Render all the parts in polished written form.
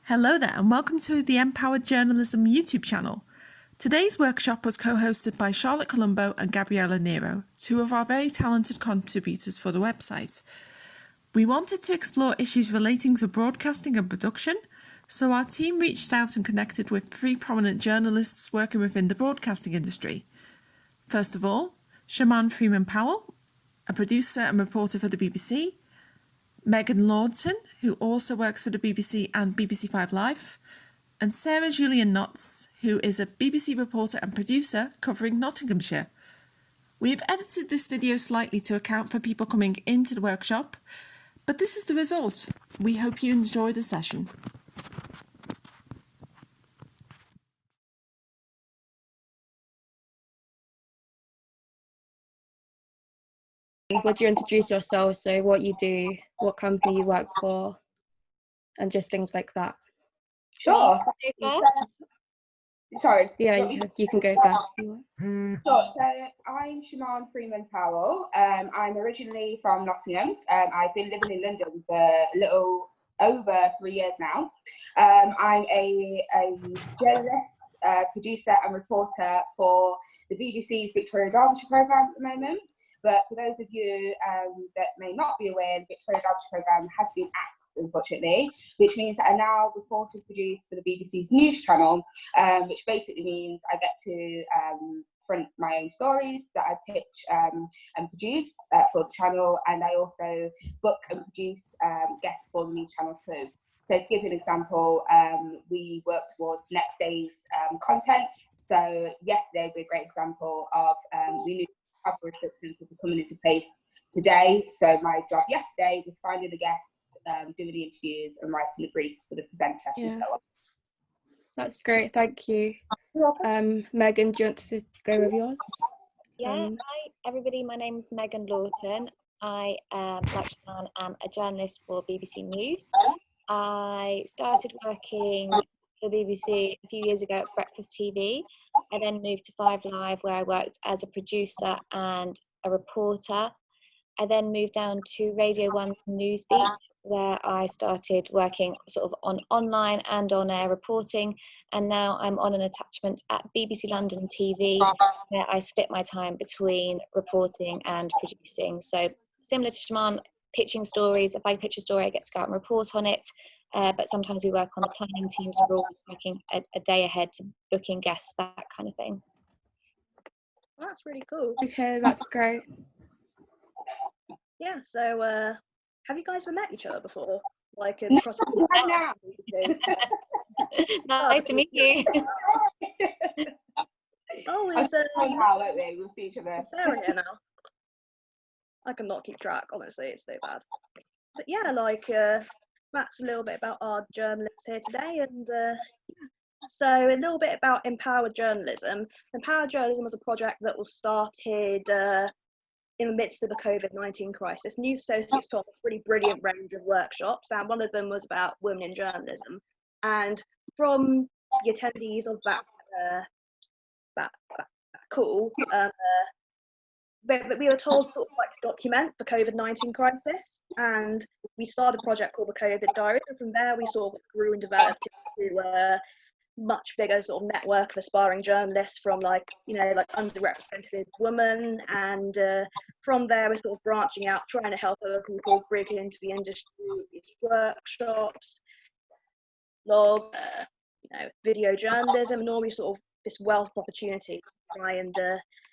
Hello there and welcome to the Empoword Journalism YouTube channel. Today's workshop was co-hosted by Charlotte Columbo and Gabriella Nero, two of our very talented contributors for the website. We wanted to explore issues relating to broadcasting and production, so our team reached out and connected with three prominent journalists working within the broadcasting industry. First of all, Shamaan Freeman-Powell, a producer and reporter for the BBC, Lawton, who also works for the BBC and BBC 5 Live, and Sarah Julian, who is a BBC reporter and producer covering Nottinghamshire. We have edited this video slightly to account for people coming into the workshop, but this is the result. We hope you enjoy the session. Would you introduce yourself, so what you do, what company you work for, and just things like that? Sure. Sorry. Yeah, you can go first. Sure. So I'm Shamaan Freeman-Powell. I'm originally from Nottingham. I've been living in London for a little over 3 years now. I'm a journalist, producer and reporter for the BBC's Victoria Derbyshire programme at the moment. But for those of you that may not be aware, the Victoria Derbyshire programme has been axed, unfortunately, which means that I now report and produce for the BBC's news channel, which basically means I get to print my own stories that I pitch and produce for the channel, and I also book and produce guests for the news channel too. So to give you an example, we work towards next day's content. So yesterday would be a great example of we knew travel restrictions will be coming into place today. So my job yesterday was finding the guests, doing the interviews and writing the briefs for the presenter and so on. That's great, thank you. Megan, do you want to go with yours? Yeah, hi everybody, my name is Lawton. I am, like Shamaan, am a journalist for BBC News. I started working for the BBC a few years ago at Breakfast TV. I then moved to 5 Live, where I worked as a producer and a reporter. I then moved down to Radio 1 Newsbeat, where I started working sort of on online and on-air reporting. And now I'm on an attachment at BBC London TV, where I split my time between reporting and producing. So similar to Shamaan, pitching stories. If I pitch a story, I get to go out and report on it. But sometimes we work on the planning team, so we're always working a day ahead to booking guests, that kind of thing. That's really cool. Okay, that's great. Yeah, so have you guys ever met each other before? Like across Nice to meet you. Oh, We'll see each other. Sarah here now. I cannot keep track, honestly, it's so bad. But yeah, like that's a little bit about our journalists here today, and so a little bit about Empoword Journalism. Empoword Journalism was a project that was started in the midst of the COVID-19 crisis. News Associates taught a really brilliant range of workshops, and one of them was about women in journalism. And from the attendees of that call, but we were told sort of like to document the COVID-19 crisis, and we started a project called the COVID Diary, and from there we sort of grew and developed into a much bigger sort of network of aspiring journalists from like underrepresented women, and from there we're sort of branching out, trying to help other people break into the industry with these workshops, video journalism, and all these sort of this wealth of opportunity to try and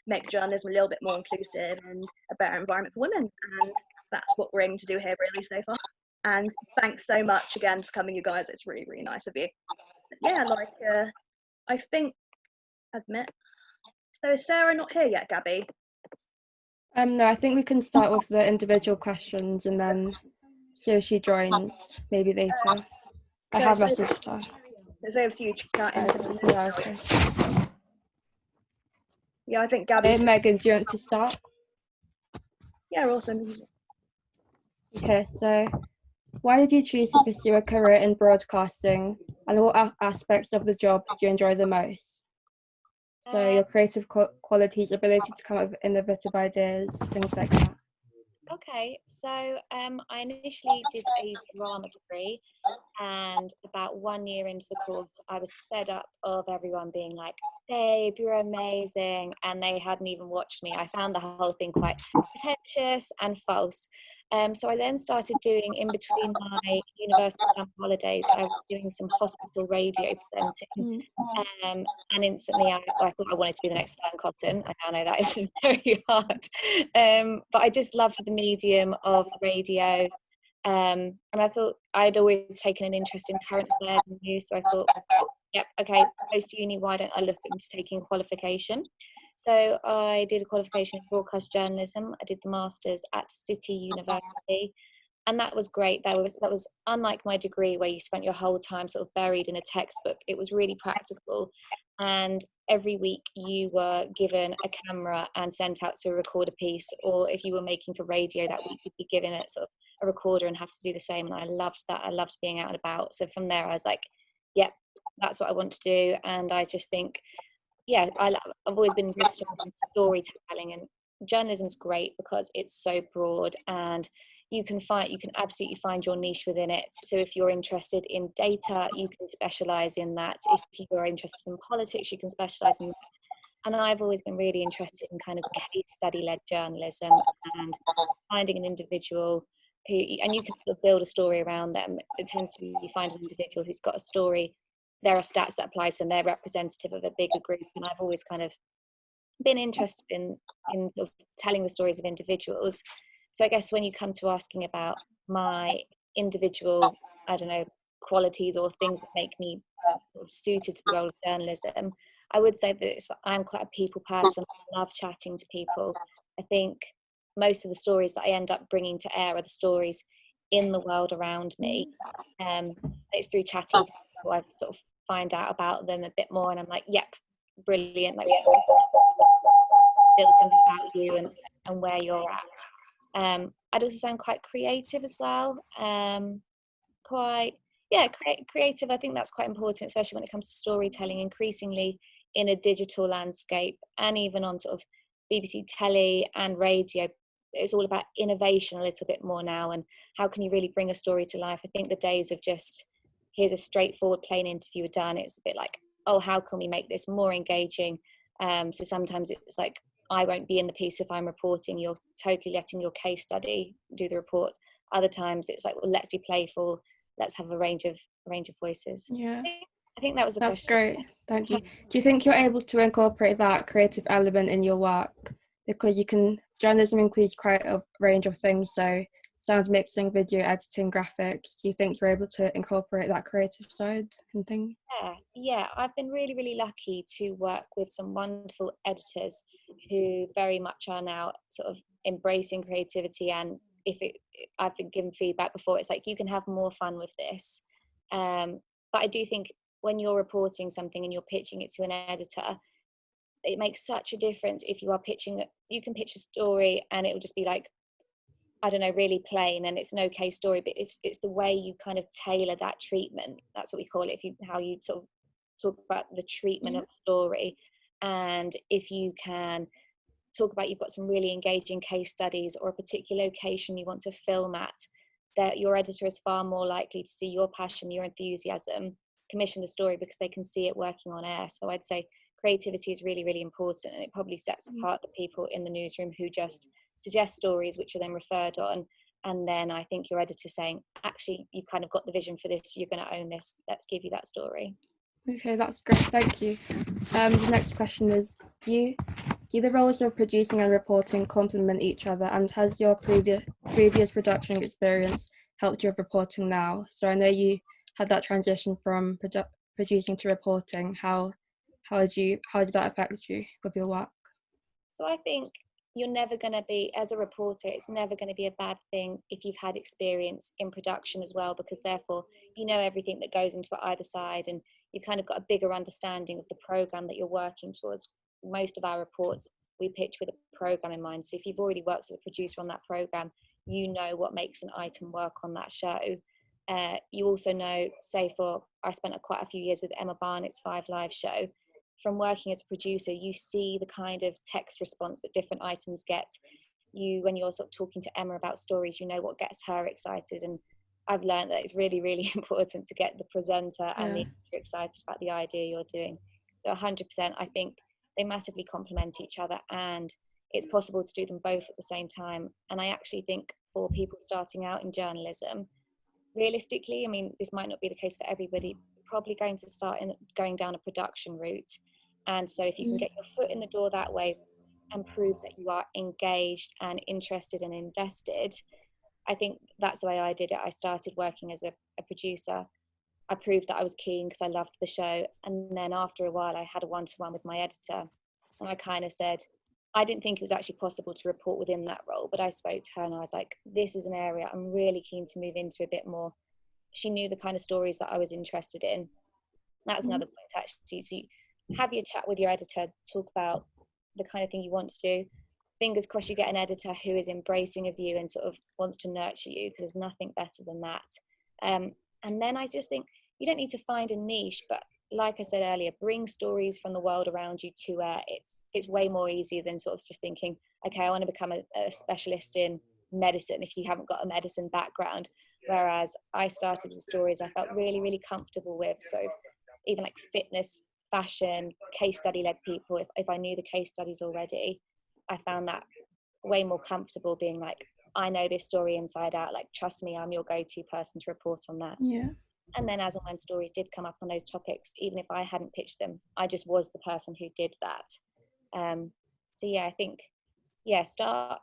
make journalism a little bit more inclusive and a better environment for women. And that's what we're aiming to do here really so far. And thanks so much again for coming, you guys. It's really, really nice of you. But yeah, like I think, admit. So is Sarah not here yet, Gabby? No, I think we can start with the individual questions and then see if she joins maybe later. I have messaged her. It's over to you, chat. Yeah, okay. Yeah, I think Gabby. Megan, do you want to start? Yeah, awesome. Okay, so why did you choose to pursue a career in broadcasting, and what aspects of the job do you enjoy the most? So your creative qualities, ability to come up with innovative ideas, things like that. Okay, so I initially did a drama degree, and about 1 year into the course, I was fed up of everyone being like, "Babe, you're amazing," and they hadn't even watched me. I found the whole thing quite pretentious and false. So I then started doing, in between my university summer holidays, I was doing some hospital radio presenting. Mm. And instantly I thought I wanted to be the next Fern Cotton. I now know that is very hard. But I just loved the medium of radio. And I thought I'd always taken an interest in current affairs and news. So I thought, yep, okay, post uni, why don't I look into taking a qualification? So I did a qualification in broadcast journalism. I did the masters at City University, and that was great. That was unlike my degree where you spent your whole time sort of buried in a textbook. It was really practical, and every week you were given a camera and sent out to record a piece, or if you were making for radio that week, you'd be given a sort of a recorder and have to do the same. And I loved that. I loved being out and about. So from there I was like, yep, that's what I want to do. And I just think, yeah, I've always been interested in storytelling, and journalism's great because it's so broad, and you can absolutely find your niche within it. So if you're interested in data, you can specialize in that. If you're interested in politics, you can specialize in that. And I've always been really interested in kind of case study led journalism, and finding an individual who, and you can sort of build a story around them. It tends to be, you find an individual who's got a story, there are stats that apply to them, they're representative of a bigger group. And I've always kind of been interested in sort of telling the stories of individuals. So I guess when you come to asking about my individual, I don't know, qualities or things that make me sort of suited to the role of journalism, I would say that I'm quite a people person. I love chatting to people. I think most of the stories that I end up bringing to air are the stories in the world around me. It's through chatting to people I sort of find out about them a bit more, and I'm like, yep, brilliant, like build something about you and where you're at. I'd also sound quite creative as well. Creative. I think that's quite important, especially when it comes to storytelling, increasingly in a digital landscape, and even on sort of BBC telly and radio. It's all about innovation a little bit more now, and how can you really bring a story to life. I think the days of just, here's a straightforward plain interview done, it's a bit like, oh, how can we make this more engaging? So sometimes it's like, I won't be in the piece if I'm reporting, you're totally letting your case study do the report. Other times it's like, well, let's be playful, let's have a range of voices. Yeah, I think that was the that's question. great. Thank you. Do you think you're able to incorporate that creative element in your work? Because journalism includes quite a range of things, so sound mixing, video editing, graphics. Do you think you're able to incorporate that creative side and things? Yeah, I've been really, really lucky to work with some wonderful editors who very much are now sort of embracing creativity. And I've been given feedback before, it's like, you can have more fun with this. But I do think when you're reporting something and you're pitching it to an editor, it makes such a difference if you are pitching it. You can pitch a story and it will just be like, I don't know, really plain, and it's an okay story, but it's the way you kind of tailor that treatment. That's what we call it. How you sort of talk about the treatment of the story, and if you can talk about, you've got some really engaging case studies or a particular location you want to film at, that your editor is far more likely to see your passion, your enthusiasm, commission the story because they can see it working on air. So I'd say creativity is really, really important, and it probably sets apart the people in the newsroom who just suggest stories which are then referred on. And then I think your editor saying, actually, you've kind of got the vision for this, you're going to own this, let's give you that story. Okay, that's great, thank you. The next question is, do the roles of producing and reporting complement each other, and has your previous production experience helped you with reporting now? So I know you had that transition from producing to reporting. How did that affect you with your work? So I think you're never going to be, as a reporter, it's never going to be a bad thing if you've had experience in production as well, because therefore you know everything that goes into either side, and you've kind of got a bigger understanding of the program that you're working towards. Most of our reports we pitch with a program in mind. So if you've already worked as a producer on that program, you know what makes an item work on that show. You also know, I spent quite a few years with Emma Barnett's 5 Live show. From working as a producer, you see the kind of text response that different items get. when you're sort of talking to Emma about stories, you know what gets her excited. And I've learned that it's really, really important to get the presenter and the editor excited about the idea you're doing. So 100%, I think they massively complement each other, and it's possible to do them both at the same time. And I actually think for people starting out in journalism, realistically, I mean, this might not be the case for everybody, probably going to start going down a production route. And so if you can get your foot in the door that way and prove that you are engaged and interested and invested, I think that's the way I did it. I started working as a producer. I proved that I was keen because I loved the show. And then after a while, I had a one-to-one with my editor. And I kind of said, I didn't think it was actually possible to report within that role, but I spoke to her and I was like, this is an area I'm really keen to move into a bit more. She knew the kind of stories that I was interested in. That's another point, actually. So you have your chat with your editor, talk about the kind of thing you want to do. Fingers crossed you get an editor who is embracing of you and sort of wants to nurture you, because there's nothing better than that. And then I just think you don't need to find a niche, but like I said earlier, bring stories from the world around you to where it's way more easy than sort of just thinking, okay, I want to become a specialist in medicine if you haven't got a medicine background. Whereas I started with stories I felt really, really comfortable with. So even like fitness, fashion, case study led people, if I knew the case studies already, I found that way more comfortable being like, I know this story inside out, like, trust me, I'm your go-to person to report on that. Yeah. And then as and when stories did come up on those topics, even if I hadn't pitched them, I just was the person who did that. So yeah, I think, yeah, start,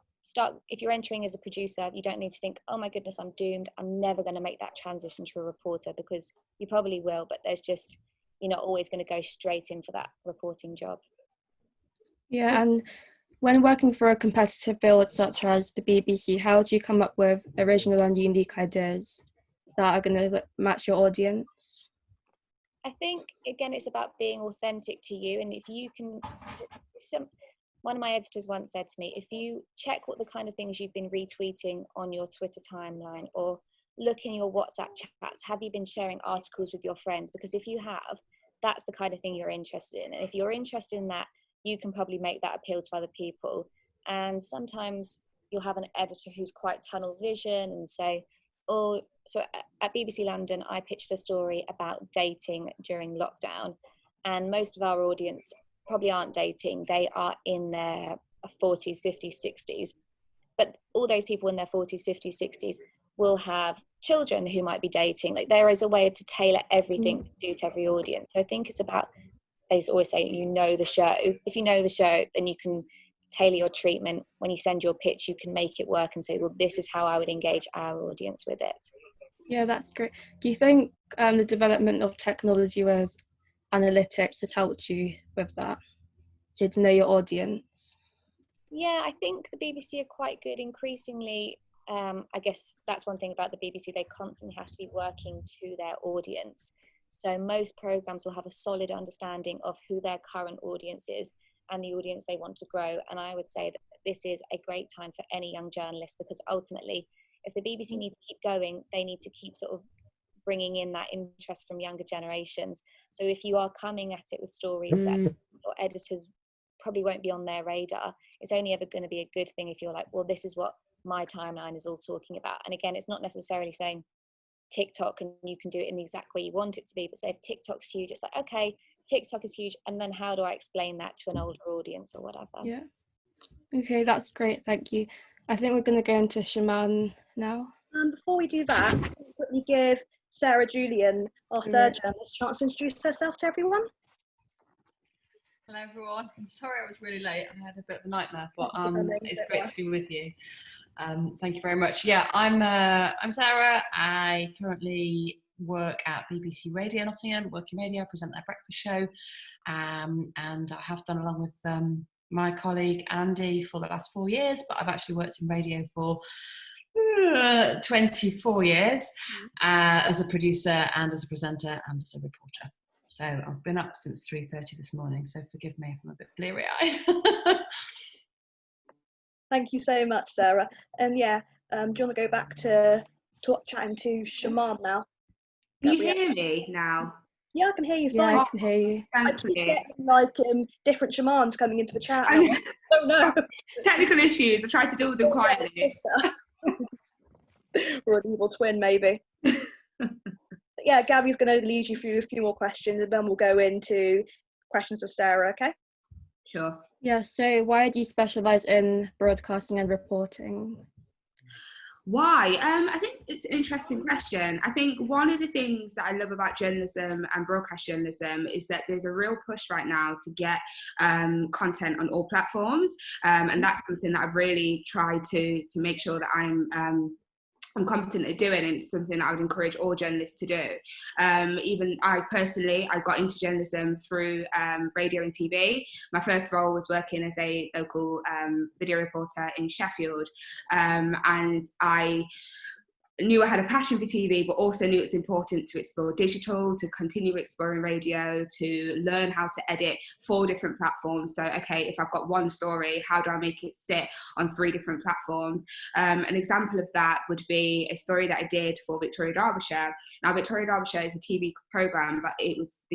if you're entering as a producer, you don't need to think, oh my goodness, I'm doomed, I'm never going to make that transition to a reporter, because you probably will, but you're not always going to go straight in for that reporting job. Yeah, and when working for a competitive field such as the BBC, how do you come up with original and unique ideas that are going to match your audience? I think, again, it's about being authentic to you. And if you can, one of my editors once said to me, if you check what the kind of things you've been retweeting on your Twitter timeline, or look in your WhatsApp chats, have you been sharing articles with your friends? Because if you have, that's the kind of thing you're interested in. And if you're interested in that, you can probably make that appeal to other people. And sometimes you'll have an editor who's quite tunnel vision and say, oh, so at BBC London, I pitched a story about dating during lockdown. And most of our audience probably aren't dating. They are in their 40s, 50s, 60s. But all those people in their 40s, 50s, 60s will have children who might be dating. Like, there is a way to tailor everything to suit every audience. So I think it's about, I always say, you know the show. If you know the show, then you can tailor your treatment. When you send your pitch, you can make it work and say, well, this is how I would engage our audience with it. Yeah, that's great. Do you think the development of technology with analytics has helped you with that? So to know your audience? Yeah, I think the BBC are quite good. Increasingly, I guess that's one thing about the BBC, they constantly have to be working to their audience. So most programmes will have a solid understanding of who their current audience is and the audience they want to grow. And I would say that this is a great time for any young journalist, because ultimately, if the BBC need to keep going, they need to keep sort of bringing in that interest from younger generations. So if you are coming at it with stories that your editors probably won't be on their radar, it's only ever going to be a good thing if you're like, well, this is what my timeline is all talking about. And again, it's not necessarily saying TikTok and you can do it in the exact way you want it to be, but say if TikTok's huge, it's like, okay, TikTok is huge, and then how do I explain that to an older audience or whatever? Yeah. Okay, that's great, thank you. I think we're going to go into Shamaan now. Before we do that, can we quickly give Sarah Julian, our third journalist, a chance to introduce herself to everyone. Hello everyone. I'm sorry I was really late. I had a bit of a nightmare, but it's great to be with you. Thank you very much. Yeah, I'm Sarah. I currently work at BBC Radio Nottingham, Working Radio. I present their breakfast show, and I have done along with my colleague Andy for the last 4 years, but I've actually worked in radio for 24 years as a producer and as a presenter and as a reporter. So I've been up since 3:30 this morning, so forgive me if I'm a bit bleary-eyed. Thank you so much, Sarah. And yeah, do you want to go back to chatting to Shamaan now? Can you hear me now? Yeah, I can hear you Yeah, fine. I can hear you. I Thank keep you. getting like different Shamans coming into the chat. And I'm like, oh no. Technical issues. I tried to deal with them quietly. Or an evil twin, maybe. But yeah, Gabby's going to lead you through a few more questions, and then we'll go into questions of Sarah. Okay. Sure. Yeah, so why do you specialise in broadcasting and reporting? Why? I think it's an interesting question. I think one of the things that I love about journalism and broadcast journalism is that there's a real push right now to get content on all platforms, and that's something that I've really tried to make sure that I'm competent at doing, and it's something that I would encourage all journalists to do. Even I personally, I got into journalism through radio and TV. My first role was working as a local video reporter in Sheffield, and I knew I had a passion for TV, but also knew it's important to explore digital, to continue exploring radio, to learn how to edit 4 different platforms. So, okay, if I've got one story, how do I make it sit on 3 different platforms? An example of that would be a story that I did for Victoria Derbyshire. Now, Victoria Derbyshire is a TV programme, but it was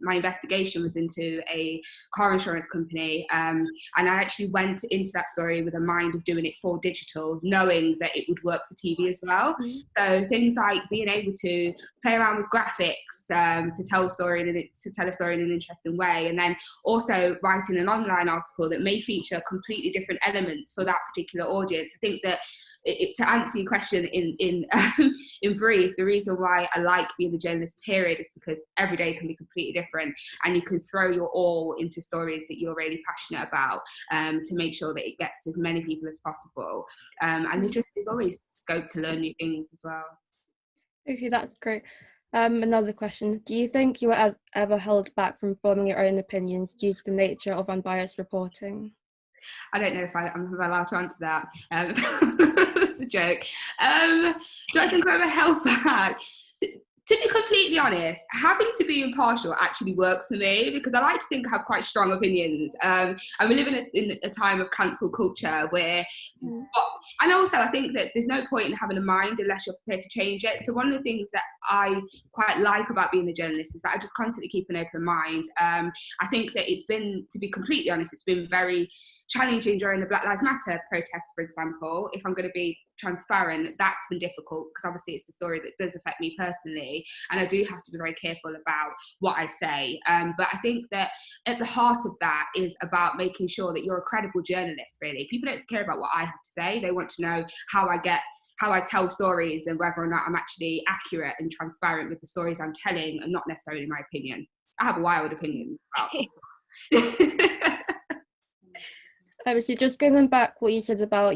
my investigation was into a car insurance company, and I actually went into that story with a mind of doing it for digital, knowing that it would work for TV as well. Mm-hmm. So things like being able to play around with graphics to tell a story in an interesting way, and then also writing an online article that may feature completely different elements for that particular audience. I think that to answer your question in brief, the reason why I like being a journalist period is because every day can be completely different, and you can throw your all into stories that you're really passionate about, to make sure that it gets to as many people as possible. And there's always scope to learn new things as well. Okay, that's great. Another question. Do you think you were ever held back from forming your own opinions due to the nature of unbiased reporting? I don't know if I'm allowed to answer that. That's a joke. Do I think I'm a held back? To be completely honest, having to be impartial actually works for me, because I like to think I have quite strong opinions. And we live in a time of cancel culture where, and also I think that there's no point in having a mind unless you're prepared to change it. So one of the things that I quite like about being a journalist is that I just constantly keep an open mind. I think that it's been, to be completely honest, it's been very challenging during the Black Lives Matter protests, for example. If I'm going to be transparent, that's been difficult because obviously it's the story that does affect me personally, and I do have to be very careful about what I say. But I think that at the heart of that is about making sure that you're a credible journalist, really. People don't care about what I have to say. They want to know how I tell stories and whether or not I'm actually accurate and transparent with the stories I'm telling, and not necessarily my opinion. I have a wild opinion about So just going back what you said about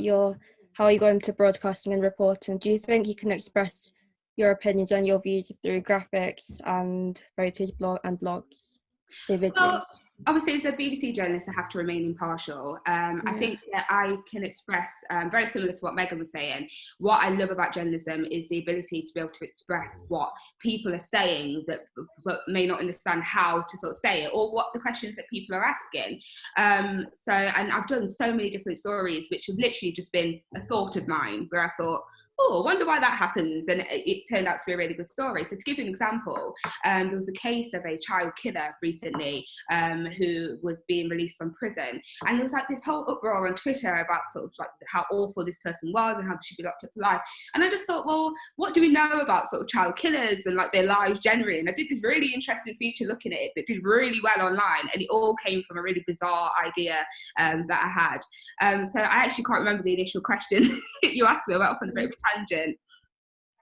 how you got into broadcasting and reporting, do you think you can express your opinions and your views through graphics and photos blogs, so videos? Well, obviously, as a BBC journalist, I have to remain impartial. I think that I can express, very similar to what Megan was saying, what I love about journalism is the ability to be able to express what people are saying but may not understand how to sort of say it, or what the questions that people are asking. And I've done so many different stories which have literally just been a thought of mine, where I thought, oh, I wonder why that happens, and it turned out to be a really good story. So to give you an example, there was a case of a child killer recently who was being released from prison, and there was like this whole uproar on Twitter about sort of like how awful this person was and how she should be locked up for life. And I just thought, well, what do we know about sort of child killers and like their lives generally? And I did this really interesting feature looking at it that did really well online, and it all came from a really bizarre idea that I had. So I actually can't remember the initial question you asked me. I went off on a bit of a tangent.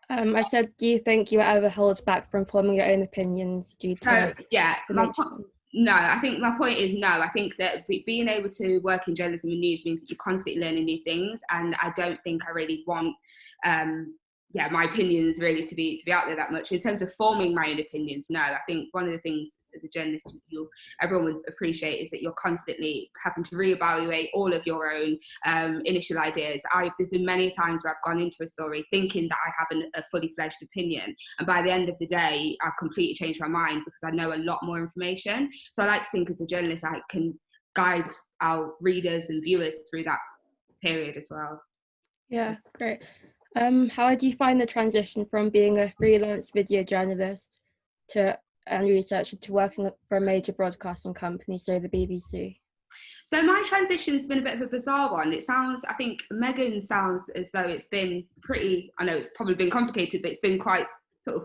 I said, do you think you were ever held back from forming your own opinions due to No, I think my point is no. I think that being able to work in journalism and news means that you're constantly learning new things, and I don't think I really want my opinions really to be out there that much. In terms of forming my own opinions, no. I think one of the things as a journalist everyone would appreciate is that you're constantly having to reevaluate all of your own initial ideas. There's been many times where I've gone into a story thinking that I have a fully fledged opinion, and by the end of the day I've completely changed my mind because I know a lot more information. So I like to think as a journalist I can guide our readers and viewers through that period as well. Yeah, great. How do you find the transition from being a freelance video journalist to and researcher to working for a major broadcasting company, so the BBC? So my transition's been a bit of a bizarre one. It sounds, I think Megan sounds as though it's been pretty, I know it's probably been complicated, but it's been quite sort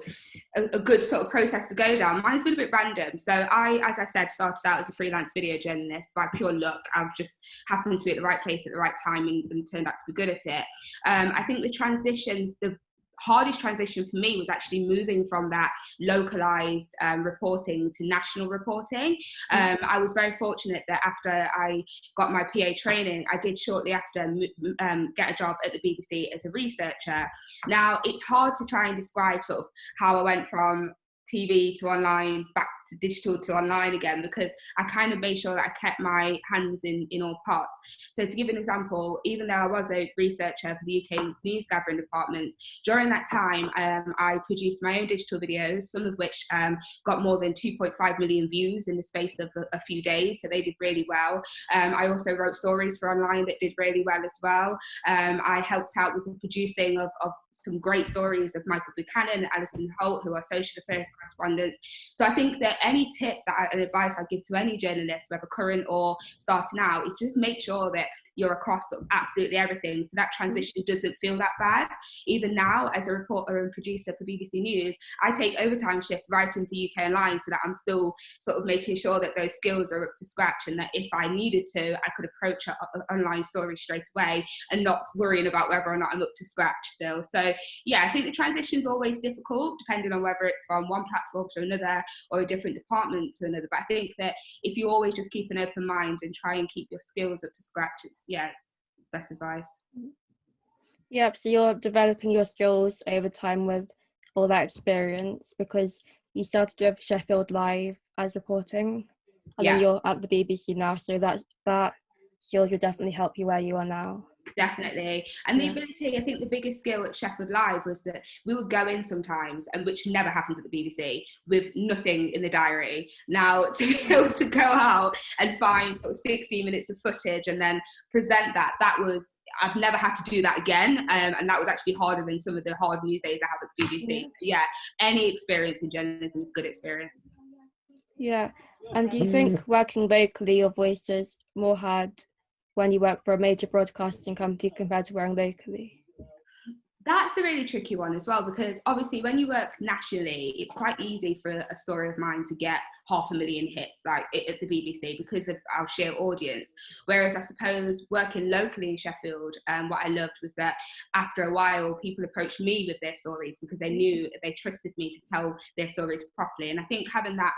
of a good sort of process to go down. Mine's been a bit random. So I, as I said, started out as a freelance video journalist by pure luck. I've just happened to be at the right place at the right time and turned out to be good at it. I think the hardest transition for me was actually moving from that localized reporting to national reporting. I was very fortunate that after I got my PA training, I did shortly after get a job at the BBC as a researcher. Now, it's hard to try and describe sort of how I went from TV to online, back to digital to online again, because I kind of made sure that I kept my hands in all parts. So to give an example, even though I was a researcher for the UK's news gathering departments, during that time I produced my own digital videos, some of which got more than 2.5 million views in the space of a few days, so they did really well. I also wrote stories for online that did really well as well. I helped out with the producing of some great stories of Michael Buchanan and Alison Holt, who are social affairs correspondents. So I think that any tip and advice I give to any journalist, whether current or starting out, is just make sure that you're across sort of absolutely everything, so that transition doesn't feel that bad. Even now, as a reporter and producer for BBC News, I take overtime shifts writing for UK Online so that I'm still sort of making sure that those skills are up to scratch, and that if I needed to, I could approach an online story straight away and not worrying about whether or not I'm up to scratch still. So yeah, I think the transition is always difficult, depending on whether it's from one platform to another or a different department to another. But I think that if you always just keep an open mind and try and keep your skills up to scratch, it's best advice. Yeah, so you're developing your skills over time with all that experience, because you started with Sheffield Live as reporting, and then you're at the BBC now, so that skills will definitely help you where you are now. Definitely. And the ability, I think the biggest skill at Sheffield Live was that we would go in sometimes, and which never happens at the BBC, with nothing in the diary. Now, to be able to go out and find sort of 60 minutes of footage and then present that was, I've never had to do that again. And that was actually harder than some of the hard news days I have at the BBC. Yeah, any experience in journalism is a good experience. Yeah. And do you think working locally, your voice is more heard when you work for a major broadcasting company compared to working locally? That's a really tricky one as well, because obviously when you work nationally, it's quite easy for a story of mine to get 500,000 hits like at the BBC because of our sheer audience. Whereas I suppose working locally in Sheffield, what I loved was that after a while people approached me with their stories because they knew they trusted me to tell their stories properly. And I think having that,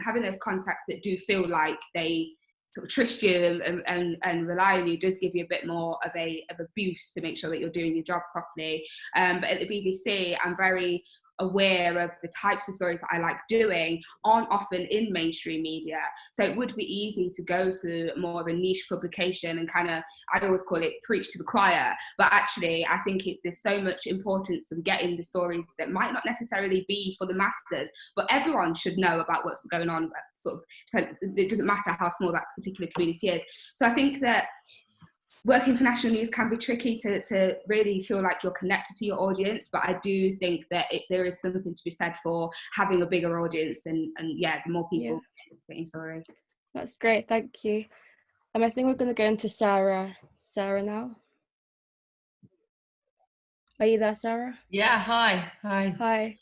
having those contacts that do feel like they sort of trust you and rely on you does give you a bit more of a boost to make sure that you're doing your job properly. But at the BBC, I'm very aware of the types of stories that I like doing aren't often in mainstream media. So it would be easy to go to more of a niche publication and kind of, I always call it preach to the choir. But actually, I think there's so much importance of getting the stories that might not necessarily be for the masses, but everyone should know about what's going on. Sort of, it doesn't matter how small that particular community is. So I think that working for national news can be tricky to really feel like you're connected to your audience, but I do think that there is something to be said for having a bigger audience and the more people getting sorry. That's great, thank you. I think we're going to go into Sarah now. Are you there, Sarah? Yeah, hi. Hi.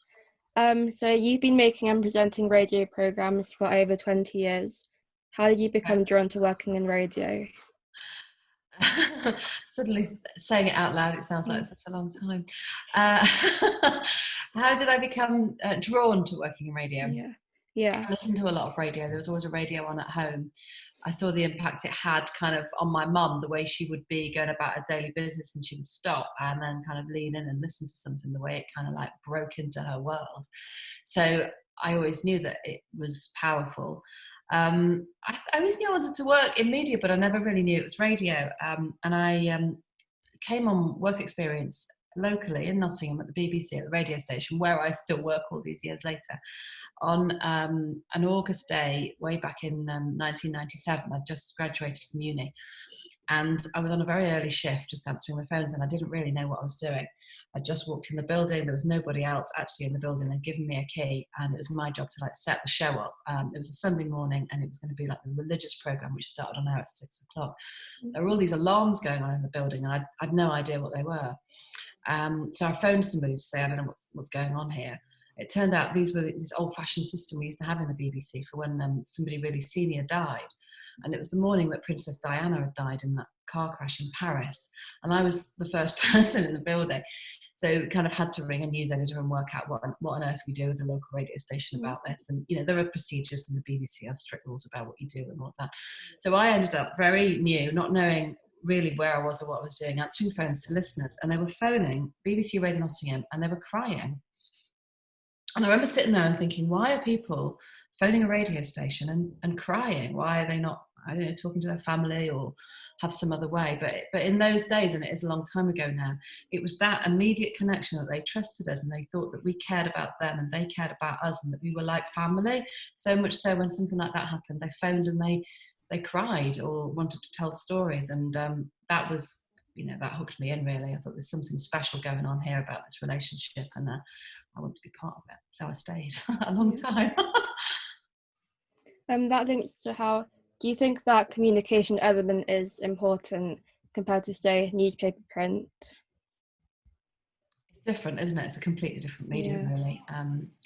So you've been making and presenting radio programmes for over 20 years. How did you become drawn to working in radio? Suddenly saying it out loud, it sounds like such a long time. How did I become drawn to working in radio? Yeah. I listened to a lot of radio. There was always a radio on at home. I saw the impact it had kind of on my mum, the way she would be going about her daily business and she would stop and then kind of lean in and listen to something, the way it kind of like broke into her world. So I always knew that it was powerful. I always knew I wanted to work in media, but I never really knew it was radio. And I came on work experience locally in Nottingham at the BBC at the radio station, where I still work all these years later, on an August day way back in 1997. I'd just graduated from uni. And I was on a very early shift, just answering the phones, and I didn't really know what I was doing. I just walked in the building. There was nobody else actually in the building. They'd given me a key, and it was my job to like set the show up. It was a Sunday morning, and it was going to be like the religious program, which started on air at 6 o'clock. There were all these alarms going on in the building, and I'd no idea what they were. So I phoned somebody to say, I don't know what's going on here. It turned out these were this old-fashioned system we used to have in the BBC for when somebody really senior died. And it was the morning that Princess Diana had died in that car crash in Paris. And I was the first person in the building. So kind of had to ring a news editor and work out what on earth we do as a local radio station about this. And, you know, there are procedures in the BBC, has strict rules about what you do and all that. So I ended up very new, not knowing really where I was or what I was doing, answering phones to listeners. And they were phoning BBC Radio Nottingham, and they were crying. And I remember sitting there and thinking, why are people phoning a radio station and crying? Why are they not, I don't know, talking to their family or have some other way? But in those days, and it is a long time ago now, it was that immediate connection that they trusted us, and they thought that we cared about them and they cared about us, and that we were like family. So much so when something like that happened, they phoned and they cried or wanted to tell stories. And that was, you know, that hooked me in really. I thought there's something special going on here about this relationship, and I want to be part of it. So I stayed a long time. That links to how, do you think that communication element is important compared to, say, newspaper print? It's different, isn't it? It's a completely different medium, really.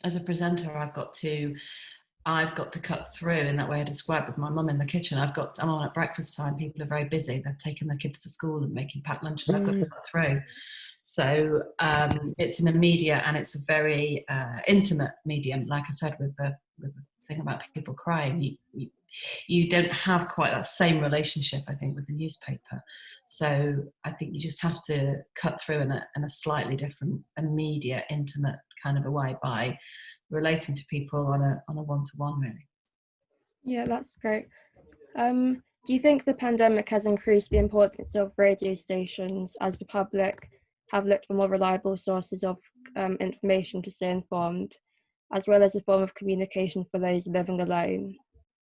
As a presenter, I've got to cut through in that way I described with my mum in the kitchen. I'm on at breakfast time. People are very busy. They're taking their kids to school and making packed lunches. I've got to cut through. So it's an immediate, and it's a very intimate medium. Like I said, with the thing about people crying, you don't have quite that same relationship, I think, with the newspaper. So I think you just have to cut through in a slightly different, immediate, intimate kind of a way by relating to people on a one-to-one, really. Yeah, that's great. Do you think the pandemic has increased the importance of radio stations as the public have looked for more reliable sources of information to stay informed, as well as a form of communication for those living alone?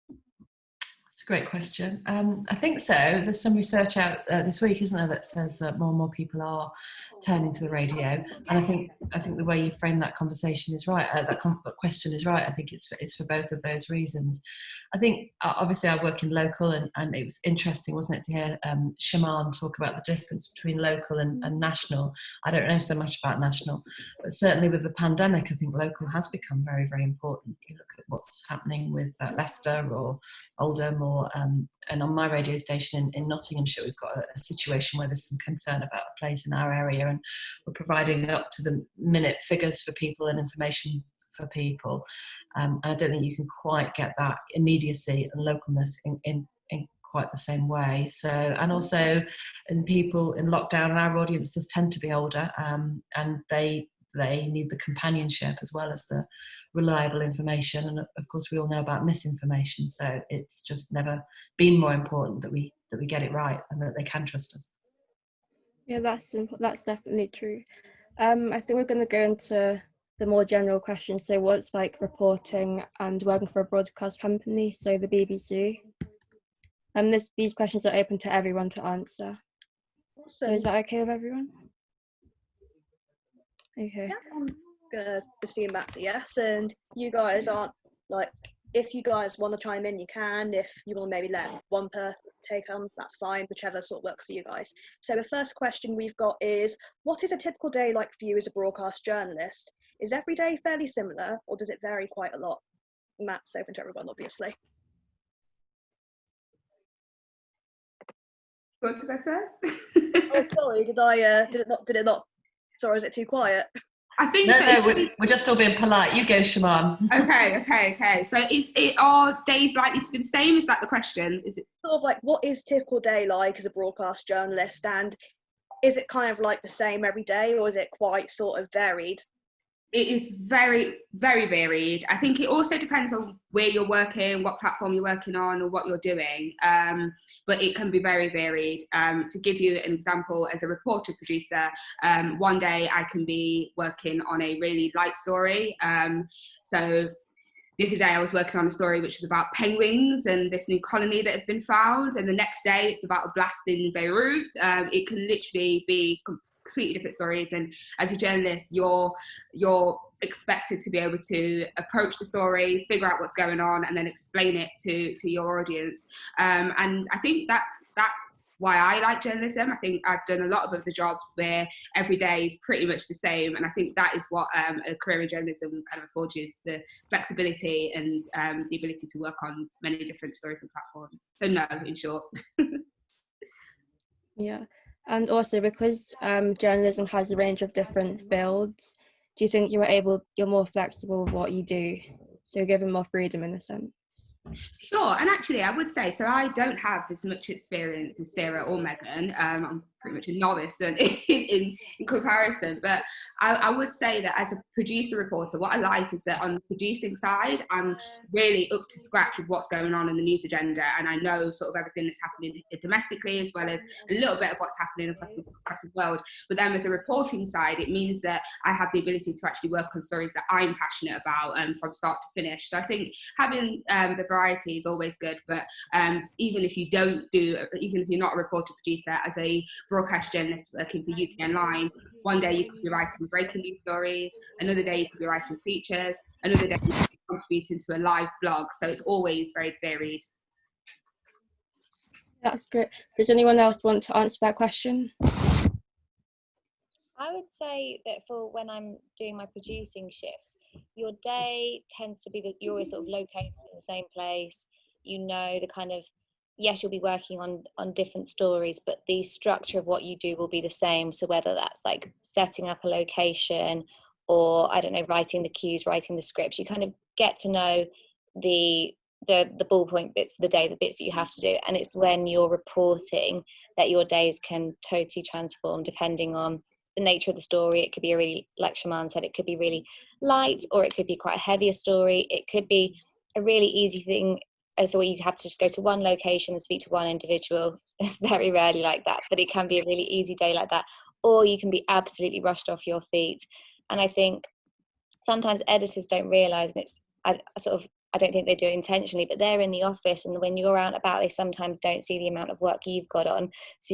That's a great question. I think so. There's some research out this week, isn't there, that says that more and more people are turning to the radio. And I think the way you frame that conversation is right. That question is right. I think it's for both of those reasons. I think obviously I work in local, and it was interesting, wasn't it, to hear Shamaan talk about the difference between local and national. I don't know so much about national, but certainly with the pandemic, I think local has become very, very important. You look at what's happening with Leicester or Oldham, and on my radio station in Nottinghamshire, we've got a situation where there's some concern about a place in our area, and we're providing up to the minute figures for people and information for people. And I don't think you can quite get that immediacy and localness in quite the same way. So, and also in people in lockdown, and our audience does tend to be older, and they need the companionship as well as the reliable information. And of course, we all know about misinformation. So it's just never been more important that we get it right and that they can trust us. Yeah, that's definitely true. I think we're going to go into the more general questions. So what's like reporting and working for a broadcast company, so the BBC? These questions are open to everyone to answer. Awesome. So is that okay with everyone? Okay. Yeah, I'm gonna assume that's a yes. And you guys aren't, like, if you guys want to chime in, you can. If you want to maybe let one person take on, that's fine, whichever sort of works for you guys. So the first question we've got is, what is a typical day like for you as a broadcast journalist? Is every day fairly similar, or does it vary quite a lot? Matt's open to everyone, obviously. Who wants to go first? Oh, sorry, did it not? Sorry, is it too quiet? I think no, we're just all being polite. You go, Shamaan. Okay. So are days likely to be the same? Is that the question? Is it sort of like, what is typical day like as a broadcast journalist, and is it kind of like the same every day, or is it quite sort of varied? It is very, very varied. I think it also depends on where you're working, what platform you're working on, or what you're doing. But it can be very varied. To give you an example, as a reporter producer, one day I can be working on a really light story. So the other day I was working on a story which was about penguins and this new colony that had been found. And the next day it's about a blast in Beirut. It can literally be completely different stories, and as a journalist, you're expected to be able to approach the story, figure out what's going on, and then explain it to your audience. And I think that's why I like journalism. I think I've done a lot of other jobs where every day is pretty much the same, and I think that is what a career in journalism kind of affords you, the flexibility and the ability to work on many different stories and platforms. So no, in short. Yeah, and also because journalism has a range of different fields, do you think you're more flexible with what you do, so you're given more freedom in a sense? Sure, and actually I would say, so I don't have as much experience as Sarah or Megan. I'm pretty much a novice in comparison, but I would say that as a producer reporter, what I like is that on the producing side, I'm really up to scratch with what's going on in the news agenda, and I know sort of everything that's happening domestically as well as a little bit of what's happening across the world. But then with the reporting side, it means that I have the ability to actually work on stories that I'm passionate about from start to finish. So I think having the variety is always good, but even if you're not a reporter producer, as a broadcast journalist working for UK Online, one day you could be writing breaking news stories, another day you could be writing features, another day you could be contributing to a live blog. So it's always very varied. That's great. Does anyone else want to answer that question? I would say that for when I'm doing my producing shifts, your day tends to be that you're always sort of located in the same place. You know, the kind of, yes, you'll be working on different stories, but the structure of what you do will be the same. So whether that's like setting up a location or, I don't know, writing the cues, writing the scripts, you kind of get to know the ballpoint bits of the day, the bits that you have to do. And it's when you're reporting that your days can totally transform depending on the nature of the story. It could be a really, like Shamaan said, it could be really light, or it could be quite a heavier story. It could be a really easy thing, so you have to just go to one location and speak to one individual. It's very rarely like that, but it can be a really easy day like that. Or you can be absolutely rushed off your feet. And I think sometimes editors don't realise, and I don't think they do it intentionally, but they're in the office, and when you're out and about, they sometimes don't see the amount of work you've got on. So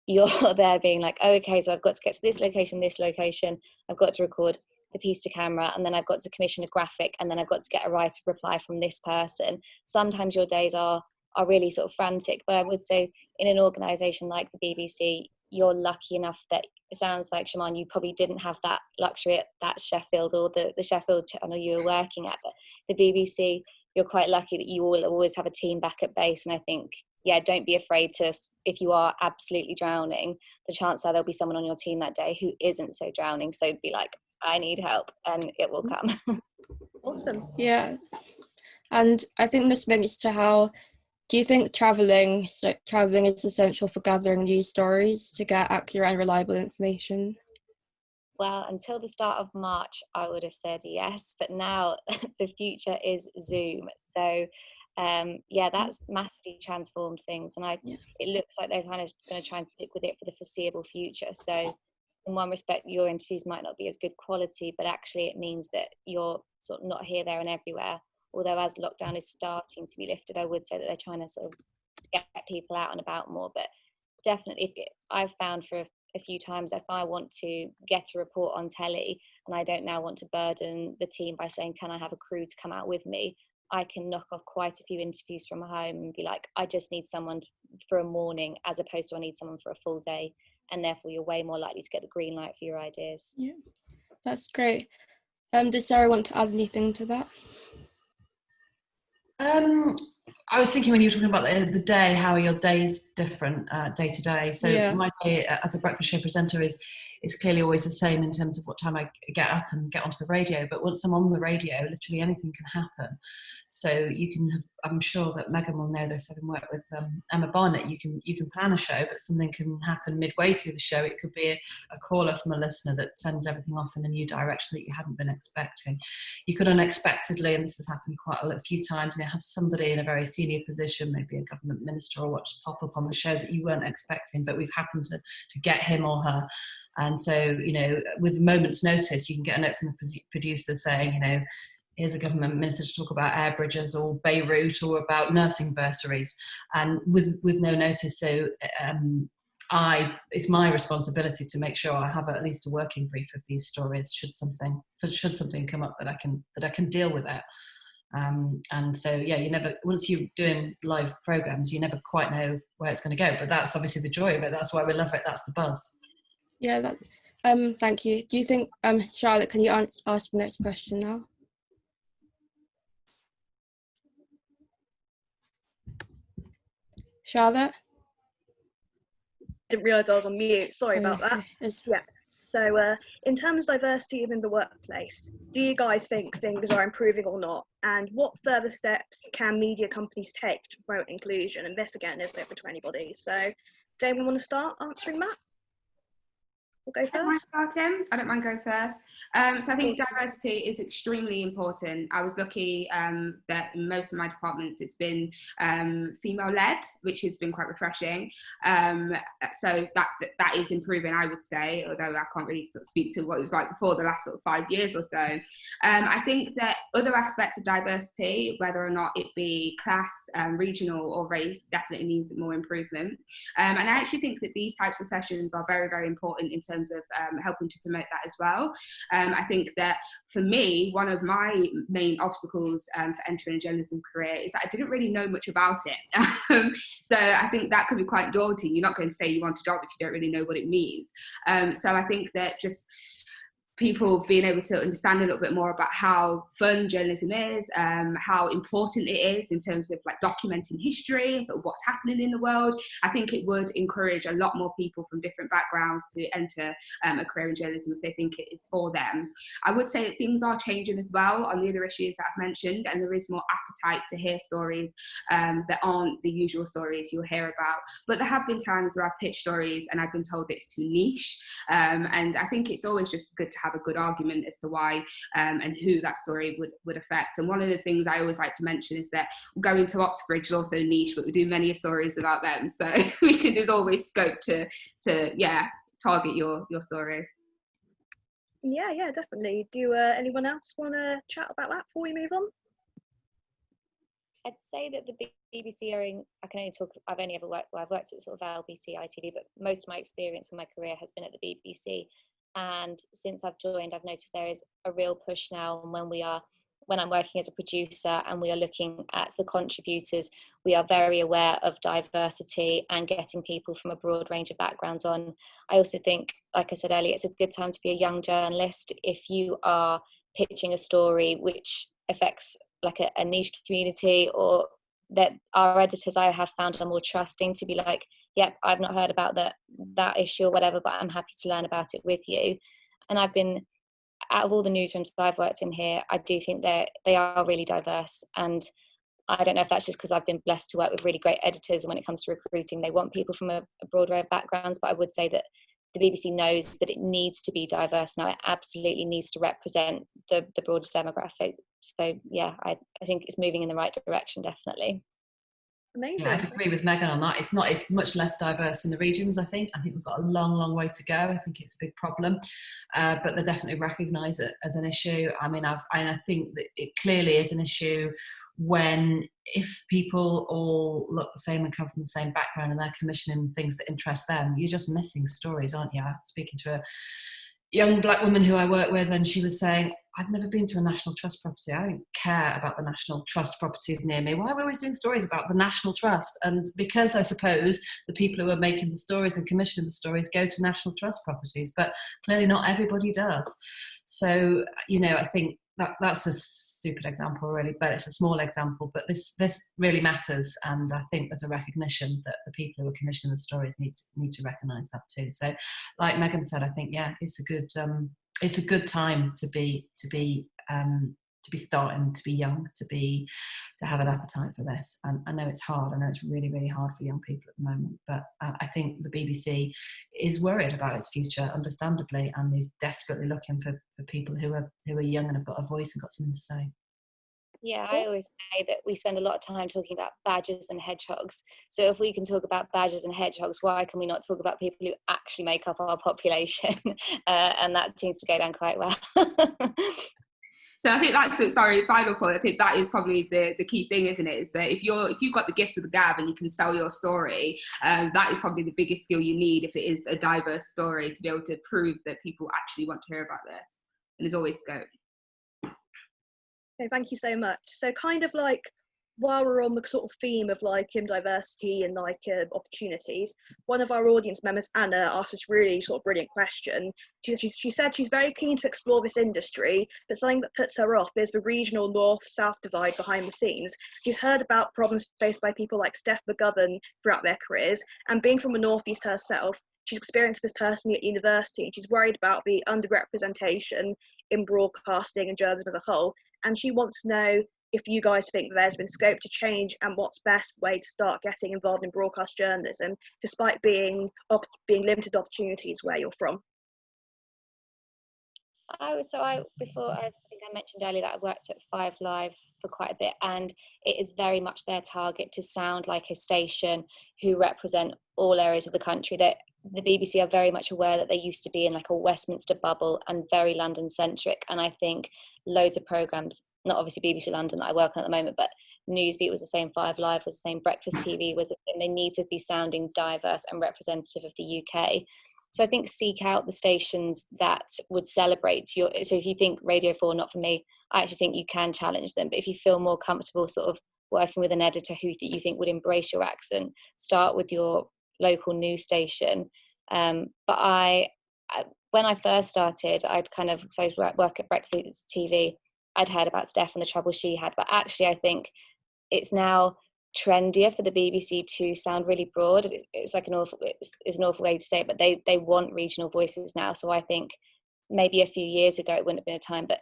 you're there being like, oh, okay, so I've got to get to this location, I've got to record the piece to camera, and then I've got to commission a graphic, and then I've got to get a right of reply from this person. Sometimes your days are really sort of frantic, but I would say in an organisation like the BBC, you're lucky enough that, it sounds like, Shamaan, you probably didn't have that luxury at that Sheffield or the Sheffield channel you were working at, but the BBC, you're quite lucky that you will always have a team back at base. And I think, yeah, don't be afraid to, if you are absolutely drowning, the chances are there'll be someone on your team that day who isn't so drowning. So be like, I need help, and it will come. Awesome. Yeah, and I think this links to how, do you think travelling is essential for gathering news stories to get accurate and reliable information? Well, until the start of March, I would have said yes, but now the future is Zoom. So yeah, that's massively transformed things, and it looks like they're kind of going to try and stick with it for the foreseeable future. So in one respect, your interviews might not be as good quality, but actually it means that you're sort of not here, there and everywhere. Although as lockdown is starting to be lifted, I would say that they're trying to sort of get people out and about more. But definitely, I've found for a few times, if I want to get a report on telly and I don't now want to burden the team by saying, can I have a crew to come out with me, I can knock off quite a few interviews from home and be like, I just need someone for a morning, as opposed to I need someone for a full day. And therefore you're way more likely to get the green light for your ideas. Yeah, that's great. Does Sarah want to add anything to that? I was thinking when you were talking about the day, how are your days different day to day? So my day as a breakfast show presenter is clearly always the same in terms of what time I get up and get onto the radio. But once I'm on the radio, literally anything can happen. So you can have, I'm sure that Megan will know this, having worked with Emma Barnett, you can plan a show, but something can happen midway through the show. It could be a caller from a listener that sends everything off in a new direction that you hadn't been expecting. You could unexpectedly, and this has happened quite a few times, have somebody in a very senior position, maybe a government minister or what, just pop up on the show that you weren't expecting, but we've happened to get him or her. And so, with a moment's notice, you can get a note from the producer saying, here's a government minister to talk about air bridges or Beirut or about nursing bursaries, and with no notice. So it's my responsibility to make sure I have at least a working brief of these stories should something come up that I can deal with it. And so yeah, once you're doing live programs, you never quite know where it's going to go, but that's obviously the joy of it. That's why we love it. That's the buzz. Yeah, thank you. Do you think, Charlotte, can you ask the next question now? Charlotte? Didn't realise I was on mute. Sorry about that. Yeah. So in terms of diversity within the workplace, do you guys think things are improving or not? And what further steps can media companies take to promote inclusion? And this again isn't open to anybody. So does anyone want to start answering that? We'll go first. I don't mind going first. So I think diversity is extremely important. I was lucky that in most of my departments it's been female-led, which has been quite refreshing. So that is improving, I would say, although I can't really sort of speak to what it was like before the last sort of 5 years or so. I think that other aspects of diversity, whether or not it be class, regional or race, definitely needs more improvement. And I actually think that these types of sessions are very, very important in terms of helping to promote that as well. I think that for me, one of my main obstacles for entering a journalism career is that I didn't really know much about it. So I think that could be quite daunting. You're not going to say you want a job if you don't really know what it means. So I think that just people being able to understand a little bit more about how fun journalism is, how important it is in terms of like documenting history and sort of what's happening in the world. I think it would encourage a lot more people from different backgrounds to enter a career in journalism if they think it is for them. I would say that things are changing as well on the other issues that I've mentioned, and there is more appetite to hear stories that aren't the usual stories you'll hear about. But there have been times where I've pitched stories and I've been told that it's too niche. And I think it's always just good to have a good argument as to why and who that story would affect. And one of the things I always like to mention is that going to Oxbridge is also niche, but we do many stories about them. So there's always scope to target your story. Yeah, definitely. Do anyone else want to chat about that before we move on? I'd say that the BBC I've only ever worked, I've worked at sort of LBC, ITV, but most of my experience in my career has been at the BBC. And since I've joined, I've noticed there is a real push now. And when I'm working as a producer and we are looking at the contributors, we are very aware of diversity and getting people from a broad range of backgrounds on. I also think, like I said earlier, it's a good time to be a young journalist. If you are pitching a story which affects like a niche community, or that our editors I have found are more trusting to be like, yep, I've not heard about that issue or whatever, but I'm happy to learn about it with you. And I've been, out of all the newsrooms that I've worked in here, I do think they are really diverse. And I don't know if that's just because I've been blessed to work with really great editors, and when it comes to recruiting, they want people from a broad array of backgrounds. But I would say that the BBC knows that it needs to be diverse now. It absolutely needs to represent the broader demographic. So yeah, I think it's moving in the right direction, definitely. Amazing. Yeah, I agree with Megan on that. It's much less diverse in the regions, I think. I think we've got a long way to go. I think it's a big problem, but they definitely recognise it as an issue. I mean, I think that it clearly is an issue if people all look the same and come from the same background and they're commissioning things that interest them, you're just missing stories, aren't you? I was speaking to a young black woman who I work with, and she was saying, I've never been to a National Trust property. I don't care about the National Trust properties near me. Why are we always doing stories about the National Trust? And because I suppose the people who are making the stories and commissioning the stories go to National Trust properties, but clearly not everybody does. So, I think that's a stupid example really, but it's a small example, but this really matters. And I think there's a recognition that the people who are commissioning the stories need to recognise that too. So like Megan said, I think, yeah, it's a good time to be starting, to be young, to have an appetite for this. And I know it's hard. I know it's really, really hard for young people at the moment, but I think the BBC is worried about its future, understandably, and is desperately looking for people who are young and have got a voice and got something to say. Yeah, I always say that we spend a lot of time talking about badgers and hedgehogs. So if we can talk about badgers and hedgehogs, why can we not talk about people who actually make up our population? And that seems to go down quite well. So I think that's, sorry, final point. I think that is probably the key thing, isn't it? Is that if you've got the gift of the gab and you can sell your story, that is probably the biggest skill you need if it is a diverse story, to be able to prove that people actually want to hear about this. And there's always scope. Okay, thank you so much. So kind of like, while we're on the sort of theme of like diversity and like opportunities, one of our audience members, Anna, asked this really sort of brilliant question. She said she's very keen to explore this industry, but something that puts her off is the regional north-south divide behind the scenes. She's heard about problems faced by people like Steph McGovern throughout their careers, and being from the northeast herself, she's experienced this personally at university, and she's worried about the underrepresentation in broadcasting and journalism as a whole. And she wants to know if you guys think there's been scope to change, and what's best way to start getting involved in broadcast journalism, despite being limited opportunities where you're from. Before, I think I mentioned earlier that I worked at 5 Live for quite a bit, and it is very much their target to sound like a station who represent all areas of the country. That the BBC are very much aware that they used to be in like a Westminster bubble and very London centric, and I think loads of programmes, not obviously BBC London that I work on at the moment, but Newsbeat was the same, 5 Live was the same, Breakfast TV was the same. They need to be sounding diverse and representative of the UK. So I think seek out the stations that would celebrate your, so if you think Radio 4 not for me, I actually think you can challenge them. But if you feel more comfortable sort of working with an editor who you think would embrace your accent, start with your local news station. But when I first started, I'd kind of, so I work at Breakfast TV, I'd heard about Steph and the trouble she had, but actually I think it's now trendier for the BBC to sound really broad. It's like an awful way to say it, but they want regional voices now. So I think maybe a few years ago it wouldn't have been a time, but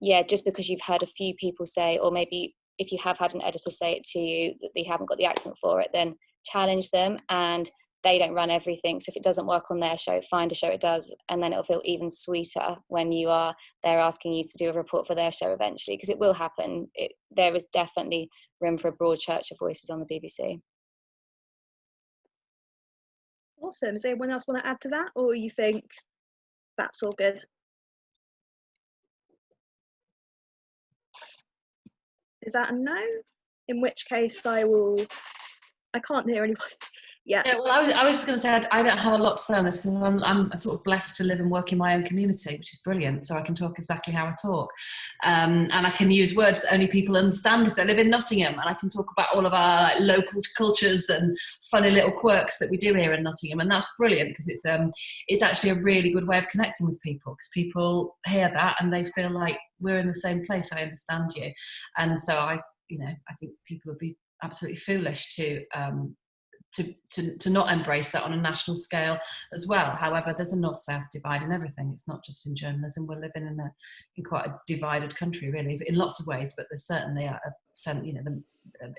yeah, just because you've heard a few people say, or maybe if you have had an editor say it to you that they haven't got the accent for it, then challenge them. And they don't run everything, so if it doesn't work on their show, find a show it does, and then it'll feel even sweeter when they're asking you to do a report for their show eventually, because it will happen. There is definitely room for a broad church of voices on the BBC. Awesome. Does anyone else want to add to that, or you think that's all good? Is that a no? In which case I can't hear anybody. Yeah. Well, I was just going to say I don't have a lot to say on this, because I'm sort of blessed to live and work in my own community, which is brilliant. So I can talk exactly how I talk, and I can use words that only people understand if they live in Nottingham, and I can talk about all of our local cultures and funny little quirks that we do here in Nottingham, and that's brilliant because it's actually a really good way of connecting with people, because people hear that and they feel like we're in the same place. I understand you, and so I think people would be absolutely foolish to not embrace that on a national scale as well. However, there's a north-south divide in everything. It's not just in journalism. We're living in quite a divided country, really, in lots of ways. But there's certainly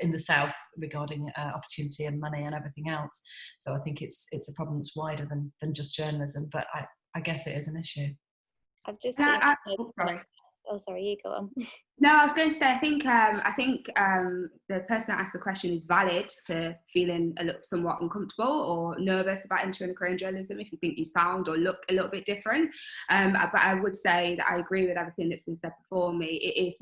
in the south regarding opportunity and money and everything else. So I think it's a problem that's wider than just journalism. But I guess it is an issue. I've just Sorry. Oh, sorry, you go on. No, I was going to say, I think the person that asked the question is valid for feeling somewhat uncomfortable or nervous about entering a career in journalism if you think you sound or look a little bit different. But I would say that I agree with everything that's been said before me. It is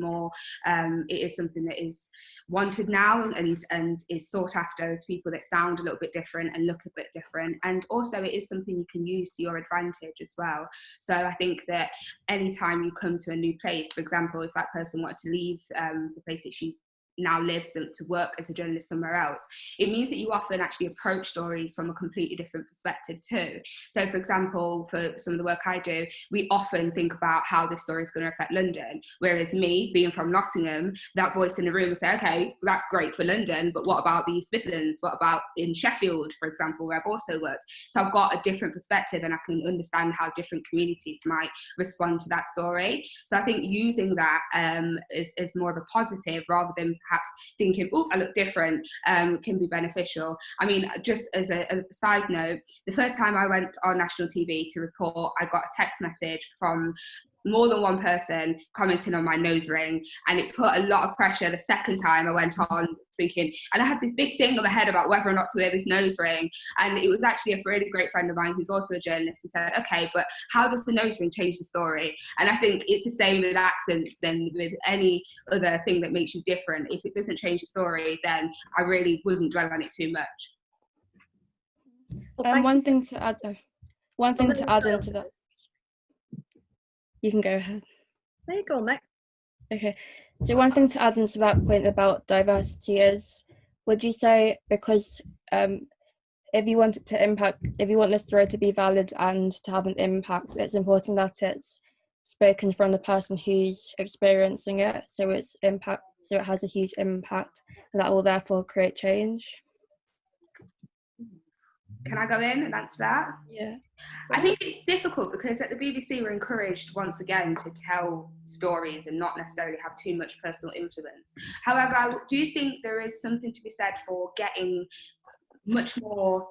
something that is wanted now and is sought after as people that sound a little bit different and look a bit different. And also it is something you can use to your advantage as well. So I think that anytime you come to a new place, for example, if that person wanted to leave the place that she now lives to work as a journalist somewhere else, it means that you often actually approach stories from a completely different perspective too. So for example, for some of the work I do, we often think about how this story is going to affect London, whereas me being from Nottingham, that voice in the room will say, okay, that's great for London, but what about the East Midlands? What about in Sheffield, for example, where I've also worked? So I've got a different perspective and I can understand how different communities might respond to that story. So I think using that is more of a positive rather than perhaps thinking, oh, I look different, can be beneficial. I mean, just as a side note, the first time I went on national TV to report, I got a text message from more than one person commenting on my nose ring, and it put a lot of pressure the second time I went on thinking, and I had this big thing in my head about whether or not to wear this nose ring. And it was actually a really great friend of mine who's also a journalist, and said, okay, but how does the nose ring change the story? And I think it's the same with accents and with any other thing that makes you different. If it doesn't change the story, then I really wouldn't dwell on it too much. Well, One thing to add though. One thing to add on to that. You can go ahead. there you go, Meg. Okay. So one thing to add on to that point about diversity is, would you say, because if you want it to impact, if you want the story to be valid and to have an impact, it's important that it's spoken from the person who's experiencing it, so it has a huge impact, and that will therefore create change. Can I go in and answer that? Yeah. I think it's difficult because at the BBC we're encouraged once again to tell stories and not necessarily have too much personal influence. However, I do think there is something to be said for getting much more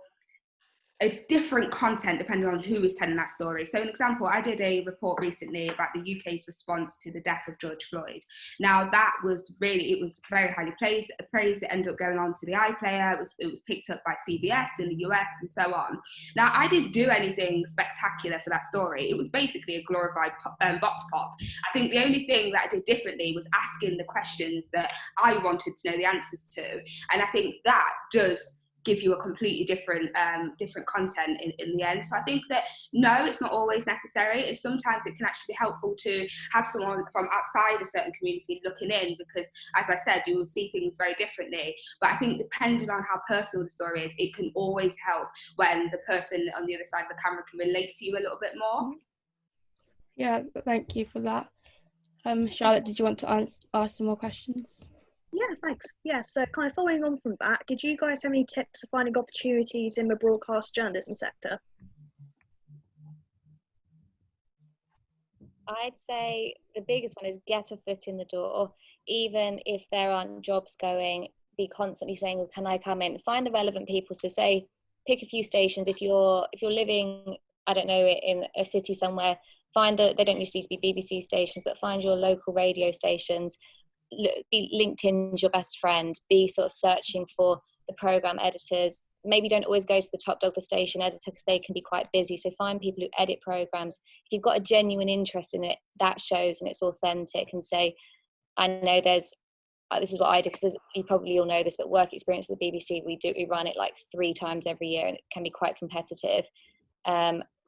a different content depending on who is telling that story. So an example, I did a report recently about the UK's response to the death of George Floyd. Now that was it was very highly praised. It ended up going on to the iPlayer. It was picked up by CBS in the US and so on. Now I didn't do anything spectacular for that story. It was basically a glorified box pop. I think the only thing that I did differently was asking the questions that I wanted to know the answers to. And I think that does give you a completely different content in the end. So I think that no, it's not always necessary. Sometimes it can actually be helpful to have someone from outside a certain community looking in, because as I said, you will see things very differently. But I think depending on how personal the story is, it can always help when the person on the other side of the camera can relate to you a little bit more. Yeah, thank you for that. Charlotte, did you want to ask some more questions? Yeah, thanks. Yeah, so kind of following on from that, did you guys have any tips for finding opportunities in the broadcast journalism sector? I'd say the biggest one is get a foot in the door. Even if there aren't jobs going, be constantly saying, well, can I come in? Find the relevant people. So say, pick a few stations. If you're living, I don't know, in a city somewhere, they don't used to be BBC stations, but find your local radio stations. LinkedIn's your best friend. Be sort of searching for the program editors. Maybe don't always go to the top dog, the station editor, because they can be quite busy. So find people who edit programs. If you've got a genuine interest in it, that shows and it's authentic. And say, I know this is what I do, because you probably all know this, but work experience at the BBC, we run it like 3 times every year, and it can be quite competitive.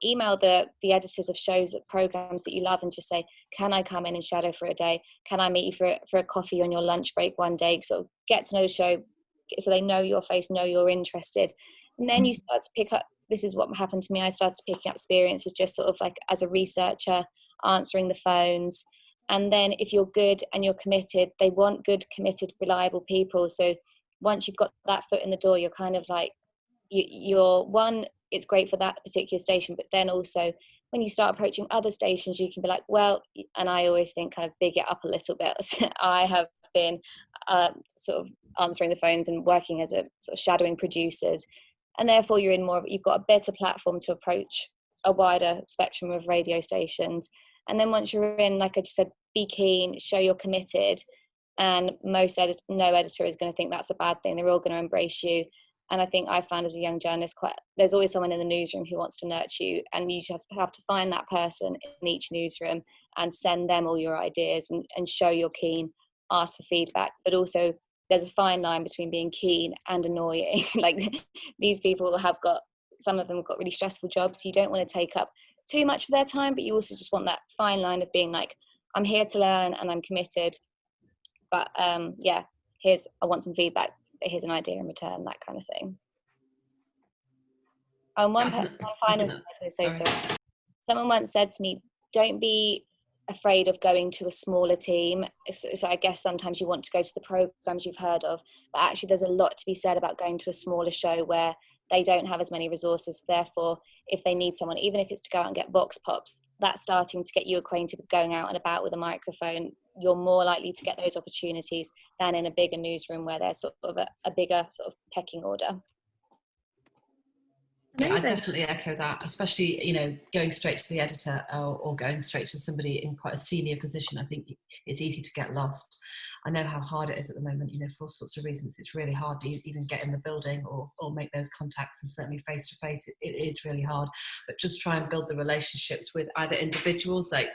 Email the editors of shows, programs that you love, and just say, can I come in and shadow for a day? Can I meet you for a coffee on your lunch break one day? Sort of get to know the show so they know your face, know you're interested. And then you start to pick up, this is what happened to me, I started picking up experiences just sort of like as a researcher, answering the phones. And then if you're good and you're committed, they want good, committed, reliable people. So once you've got that foot in the door, you're kind of like, you're one, it's great for that particular station, but then also when you start approaching other stations, you can be like, well, and I always think kind of big it up a little bit. I have been sort of answering the phones and working as a sort of shadowing producers, and therefore you've got a better platform to approach a wider spectrum of radio stations. And then once you're in, like I just said, be keen, show you're committed, and no editor is going to think that's a bad thing. They're all going to embrace you. And I think I found as a young journalist, there's always someone in the newsroom who wants to nurture you, and you just have to find that person in each newsroom and send them all your ideas and show you're keen, ask for feedback. But also there's a fine line between being keen and annoying. Like these people some of them have got really stressful jobs, so you don't want to take up too much of their time, but you also just want that fine line of being like, I'm here to learn and I'm committed, but I want some feedback, but here's an idea in return, that kind of thing. One final thing I was going to say, so someone once said to me, don't be afraid of going to a smaller team. So I guess sometimes you want to go to the programs you've heard of, but actually there's a lot to be said about going to a smaller show where they don't have as many resources. Therefore, if they need someone, even if it's to go out and get vox pops, that's starting to get you acquainted with going out and about with a microphone. You're more likely to get those opportunities than in a bigger newsroom where there's sort of a bigger sort of pecking order. Yeah, I definitely echo that, especially, going straight to the editor or going straight to somebody in quite a senior position. I think it's easy to get lost. I know how hard it is at the moment, you know, for all sorts of reasons. It's really hard to even get in the building or make those contacts, and certainly face to face, it is really hard. But just try and build the relationships with either individuals, like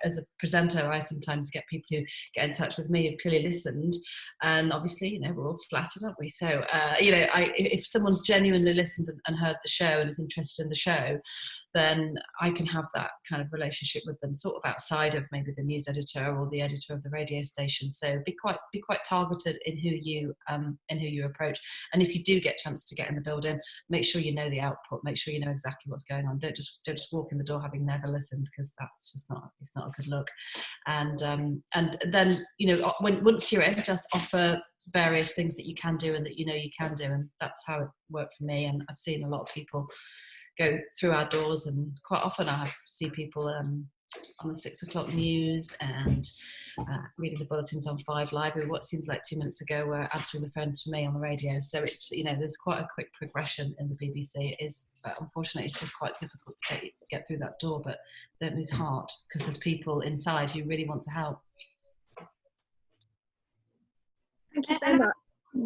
as a presenter, I sometimes get people who get in touch with me who've clearly listened, and obviously, you know, we're all flattered, aren't we? So, you know, if someone's genuinely listened and heard the show and is interested in the show, then I can have that kind of relationship with them, sort of outside of maybe the news editor or the editor of the radio station. So be quite targeted in who you approach. And if you do get a chance to get in the building, make sure you know the output. Make sure you know exactly what's going on. Don't just walk in the door having never listened, because that's just not a good look. And then, you know, once you're in, just offer various things that you can do and that you know you can do, and that's how it worked for me. And I've seen a lot of people go through our doors, and quite often I see people on the 6 o'clock news and reading the bulletins on 5 Live, who what seems like 2 minutes ago were answering the phones for me on the radio. So it's, you know, there's quite a quick progression in the BBC. It is, unfortunately, it's just quite difficult to get through that door, but don't lose heart, because there's people inside who really want to help. Thank you so much.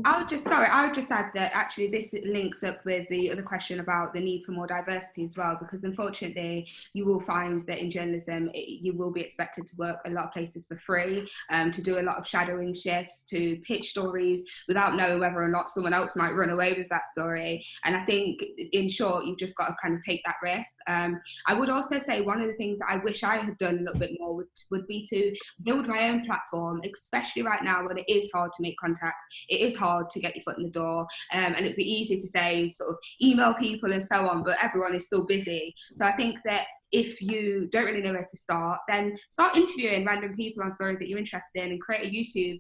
I would just add that actually this links up with the other question about the need for more diversity as well, because unfortunately you will find that in journalism you will be expected to work a lot of places for free, to do a lot of shadowing shifts, to pitch stories without knowing whether or not someone else might run away with that story. And I think, in short, you've just got to kind of take that risk. I would also say one of the things that I wish I had done a little bit more would be to build my own platform, especially right now when it is hard to make contacts. It is hard to get your foot in the door, and it'd be easy to say sort of email people and so on, but everyone is still busy. So I think that if you don't really know where to start, then start interviewing random people on stories that you're interested in, and create a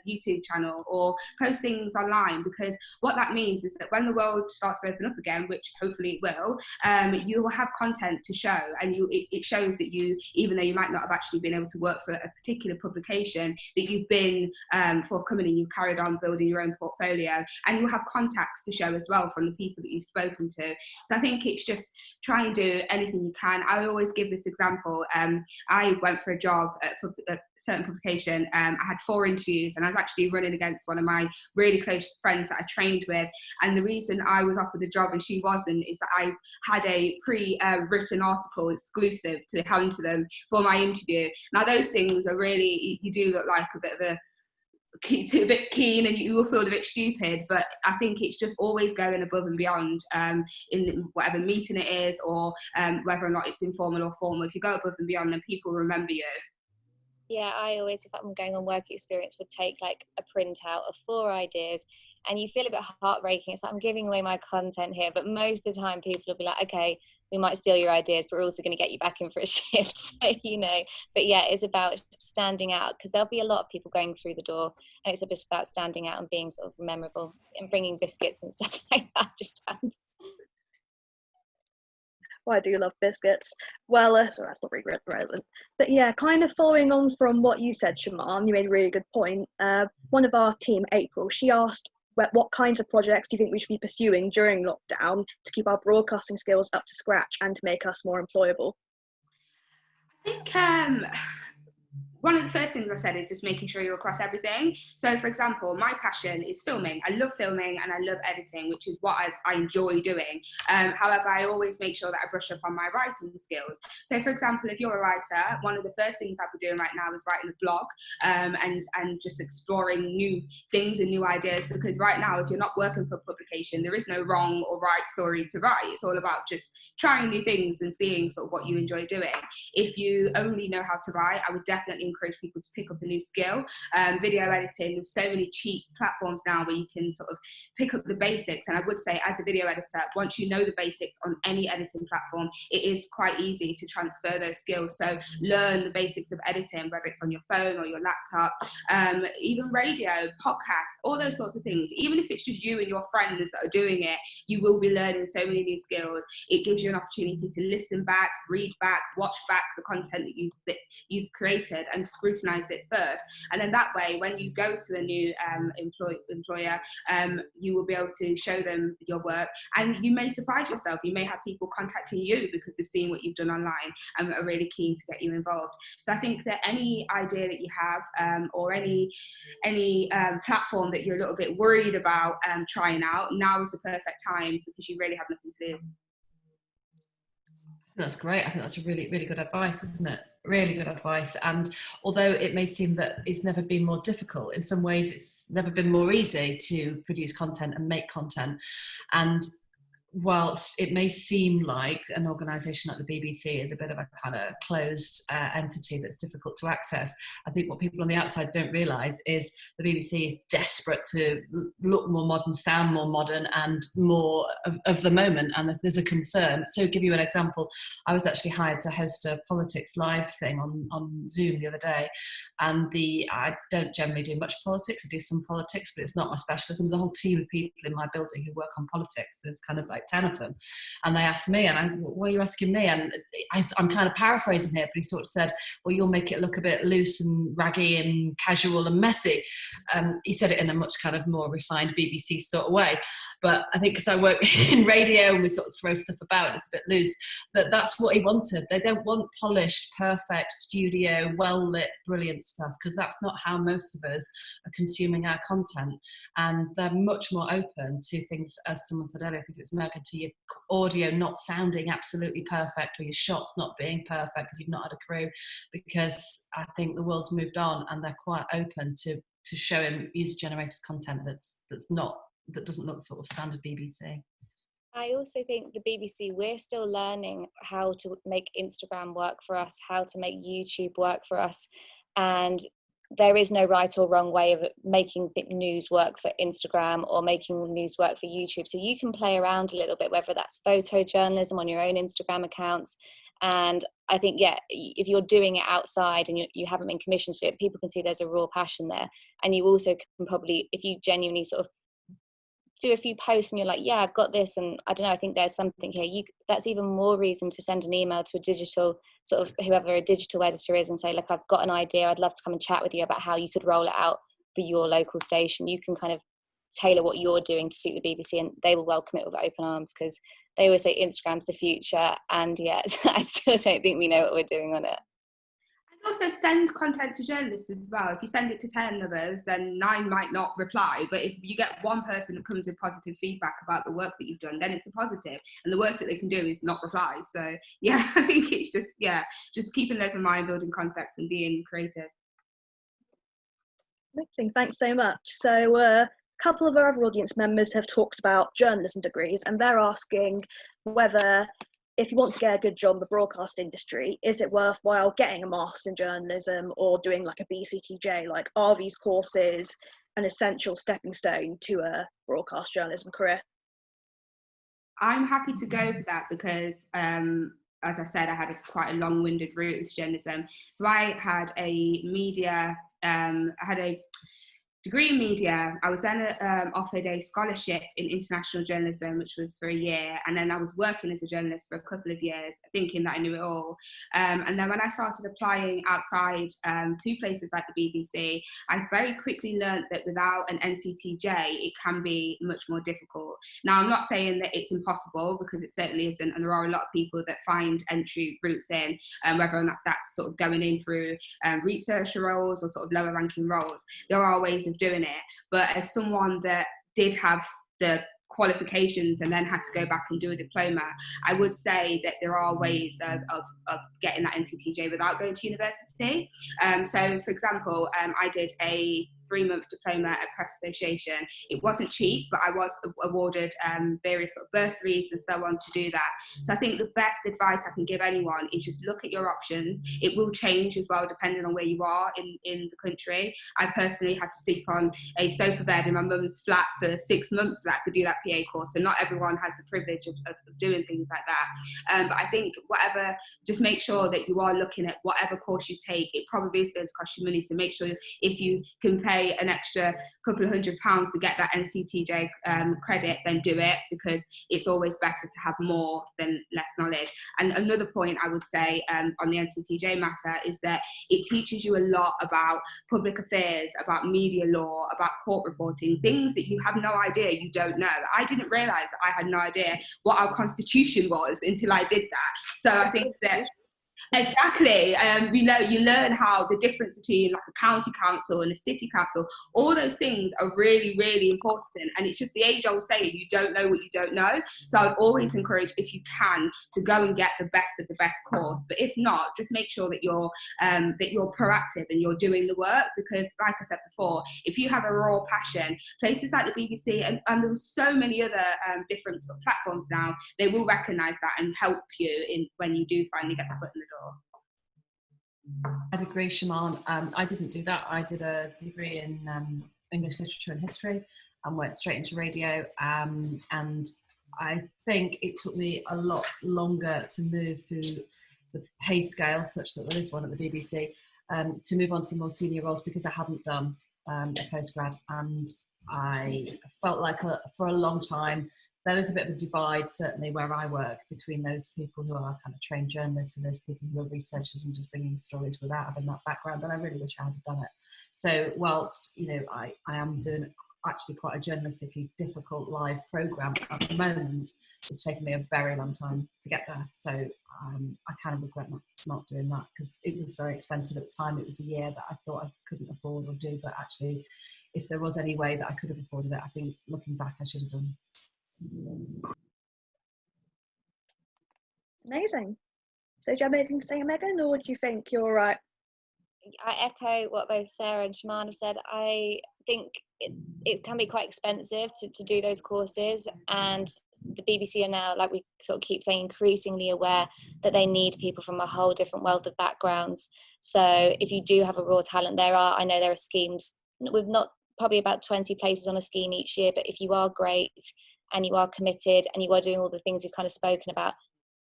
YouTube channel or post things online, because what that means is that when the world starts to open up again, which hopefully it will, you will have content to show, and it shows that you, even though you might not have actually been able to work for a particular publication, that you've been forthcoming and you've carried on building your own portfolio, and you'll have contacts to show as well from the people that you've spoken to. So I think it's just try and do anything you can. I always give this example. I went for a job at a certain publication. I had 4 interviews, and I was actually running against one of my really close friends that I trained with. And the reason I was offered the job and she wasn't is that I had a pre-written article exclusive to hand to them for my interview. Now those things are really, you do look like a bit keen, and you will feel a bit stupid, but I think it's just always going above and beyond in whatever meeting it is, or whether or not it's informal or formal. If you go above and beyond, then people remember you. Yeah, I always, if I'm going on work experience, would take like a printout of 4 ideas, and you feel a bit heartbreaking. It's like, I'm giving away my content here, but most of the time people will be like, okay, we might steal your ideas, but we're also going to get you back in for a shift. So, you know, but yeah, it's about standing out, because there'll be a lot of people going through the door, and it's just about standing out and being sort of memorable, and bringing biscuits and stuff like that just happens. Well, I do love biscuits. Well, so that's not really relevant. But yeah, kind of following on from what you said, Shamaan, you made a really good point. One of our team, April, she asked, what kinds of projects do you think we should be pursuing during lockdown to keep our broadcasting skills up to scratch and to make us more employable? I think one of the first things I said is just making sure you're across everything. So, for example, my passion is filming. I love filming and I love editing, which is what I enjoy doing. However, I always make sure that I brush up on my writing skills. So, for example, if you're a writer, one of the first things I'll be doing right now is writing a blog, and just exploring new things and new ideas, because right now, if you're not working for a publication, there is no wrong or right story to write. It's all about just trying new things and seeing sort of what you enjoy doing. If you only know how to write, I would definitely encourage people to pick up a new skill. Video editing, there's so many cheap platforms now where you can sort of pick up the basics, and I would say, as a video editor, once you know the basics on any editing platform, it is quite easy to transfer those skills. So learn the basics of editing, whether it's on your phone or your laptop, even radio, podcasts, all those sorts of things. Even if it's just you and your friends that are doing it, you will be learning so many new skills. It gives you an opportunity to listen back, read back, watch back the content that you've created, and scrutinized it first. And then that way, when you go to a new employer, you will be able to show them your work, and you may surprise yourself. You may have people contacting you because they've seen what you've done online and are really keen to get you involved. So I think that any idea that you have, or any platform that you're a little bit worried about trying out, now is the perfect time, because you really have nothing to lose. That's great. I think that's a really, really good advice, isn't it? Really good advice. And although it may seem that it's never been more difficult, in some ways it's never been more easy to produce content and make content. And whilst it may seem like an organisation like the BBC is a bit of a kind of closed entity that's difficult to access, I think what people on the outside don't realise is the BBC is desperate to look more modern, sound more modern, and more of the moment, and there's a concern. So to give you an example, I was actually hired to host a politics live thing on Zoom the other day, and I don't generally do much politics. I do some politics, but it's not my specialism. There's a whole team of people in my building who work on politics. There's kind of like 10 of them, and they asked me, and what are you asking me? And I'm kind of paraphrasing here, but he sort of said, well, you'll make it look a bit loose and raggy and casual and messy. He said it in a much kind of more refined BBC sort of way, but I think because I work in radio and we sort of throw stuff about, it's a bit loose, that's what he wanted. They don't want polished, perfect, studio, well-lit, brilliant stuff, because that's not how most of us are consuming our content, and they're much more open to things, as someone said earlier, I think it was Megan, to your audio not sounding absolutely perfect, or your shots not being perfect because you've not had a crew, because I think the world's moved on and they're quite open to showing user-generated content that doesn't look sort of standard BBC. I also think the BBC, we're still learning how to make Instagram work for us, how to make YouTube work for us, and there is no right or wrong way of making news work for Instagram or making news work for YouTube. So you can play around a little bit, whether that's photojournalism on your own Instagram accounts. And I think, yeah, if you're doing it outside and you haven't been commissioned to do it, people can see there's a raw passion there. And you also can probably, if you genuinely sort of do a few posts and you're like, yeah, I've got this, and I don't know, I think there's something here, that's even more reason to send an email to a digital, sort of whoever a digital editor is, and say, look, I've got an idea, I'd love to come and chat with you about how you could roll it out for your local station. You can kind of tailor what you're doing to suit the BBC, and they will welcome it with open arms, because they always say Instagram's the future, and yet I still don't think we know what we're doing on it. Also send content to journalists as well. If you send it to 10 others, then 9 might not reply, but if you get one person that comes with positive feedback about the work that you've done, then it's a positive, and the worst that they can do is not reply. So yeah, I think it's just keeping an open mind, building context, and being creative. Amazing, thanks so much. So a couple of our other audience members have talked about journalism degrees, and they're asking whether, if you want to get a good job in the broadcast industry, is it worthwhile getting a master's in journalism or doing like a BCTJ? Like, are these courses an essential stepping stone to a broadcast journalism career? I'm happy to go for that because, as I said, I had quite a long-winded route into journalism. So I had a degree in media. I was then offered a scholarship in international journalism, which was for a year, and then I was working as a journalist for a couple of years, thinking that I knew it all. And then when I started applying outside to places like the BBC, I very quickly learned that without an NCTJ, it can be much more difficult. Now, I'm not saying that it's impossible, because it certainly isn't, and there are a lot of people that find entry routes in, whether or not that's sort of going in through researcher roles or sort of lower ranking roles. There are ways of doing it, but as someone that did have the qualifications and then had to go back and do a diploma, I would say that there are ways of getting that NCTJ without going to university. So for example, I did a 3-month diploma at Press Association. It wasn't cheap, but I was awarded various sort of bursaries and so on to do that. So I think the best advice I can give anyone is just look at your options. It will change as well depending on where you are in the country. I personally had to sleep on a sofa bed in my mum's flat for 6 months so that I could do that PA course. So not everyone has the privilege of doing things like that. But I think just make sure that you are looking at whatever course you take. It probably is going to cost you money. So make sure if you compare pay an extra couple of £100 to get that NCTJ credit, then do it, because it's always better to have more than less knowledge. And another point I would say on the NCTJ matter is that it teaches you a lot about public affairs, about media law, about court reporting, things that you have no idea you don't know. I didn't realise that I had no idea what our constitution was until I did that. So I think that exactly. You learn how the difference between like a county council and a city council, all those things are really, really important. And it's just the age-old saying, you don't know what you don't know. So I'd always encourage, if you can, to go and get the best of the best course. But if not, just make sure that you're proactive and you're doing the work, because like I said before, if you have a raw passion, places like the BBC and there are so many other different sort of platforms now, they will recognise that and help you in when you do finally get the foot in the door. I'd agree, Shamaan. I didn't do that. I did a degree in English literature and history and went straight into radio. And I think it took me a lot longer to move through the pay scale, such that there is one at the BBC, to move on to the more senior roles, because I hadn't done a postgrad. And I felt like for a long time, there is a bit of a divide, certainly where I work, between those people who are kind of trained journalists and those people who are researchers and just bringing stories without having that background. And I really wish I had done it. So whilst, I am doing actually quite a journalistically difficult live programme at the moment, it's taken me a very long time to get there. So I kind of regret not doing that, because it was very expensive at the time. It was a year that I thought I couldn't afford or do, but actually, if there was any way that I could have afforded it, I think looking back, I should have done. Amazing. So do you have anything to say, Megan, or do you think you're all right? I echo what both Sarah and Shamaan have said. I think it can be quite expensive to do those courses, and the BBC are now, like we sort of keep saying, increasingly aware that they need people from a whole different wealth of backgrounds. So if you do have a raw talent, I know there are schemes with not probably about 20 places on a scheme each year, but if you are great and you are committed and you are doing all the things you've kind of spoken about,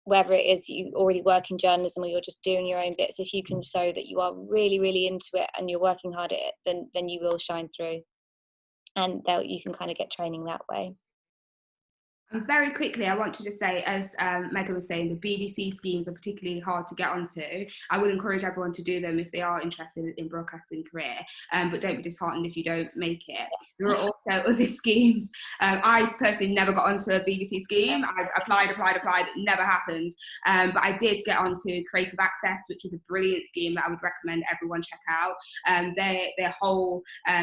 whether it is you already work in journalism or you're just doing your own bits, if you can show that you are really, really into it and you're working hard at it, then you will shine through, and you can kind of get training that way. And very quickly, I want to just say, as Megan was saying, the BBC schemes are particularly hard to get onto. I would encourage everyone to do them if they are interested in broadcasting career, but don't be disheartened if you don't make it. There are also other schemes. I personally never got onto a BBC scheme. I applied, it never happened. But I did get onto Creative Access, which is a brilliant scheme that I would recommend everyone check out. Their whole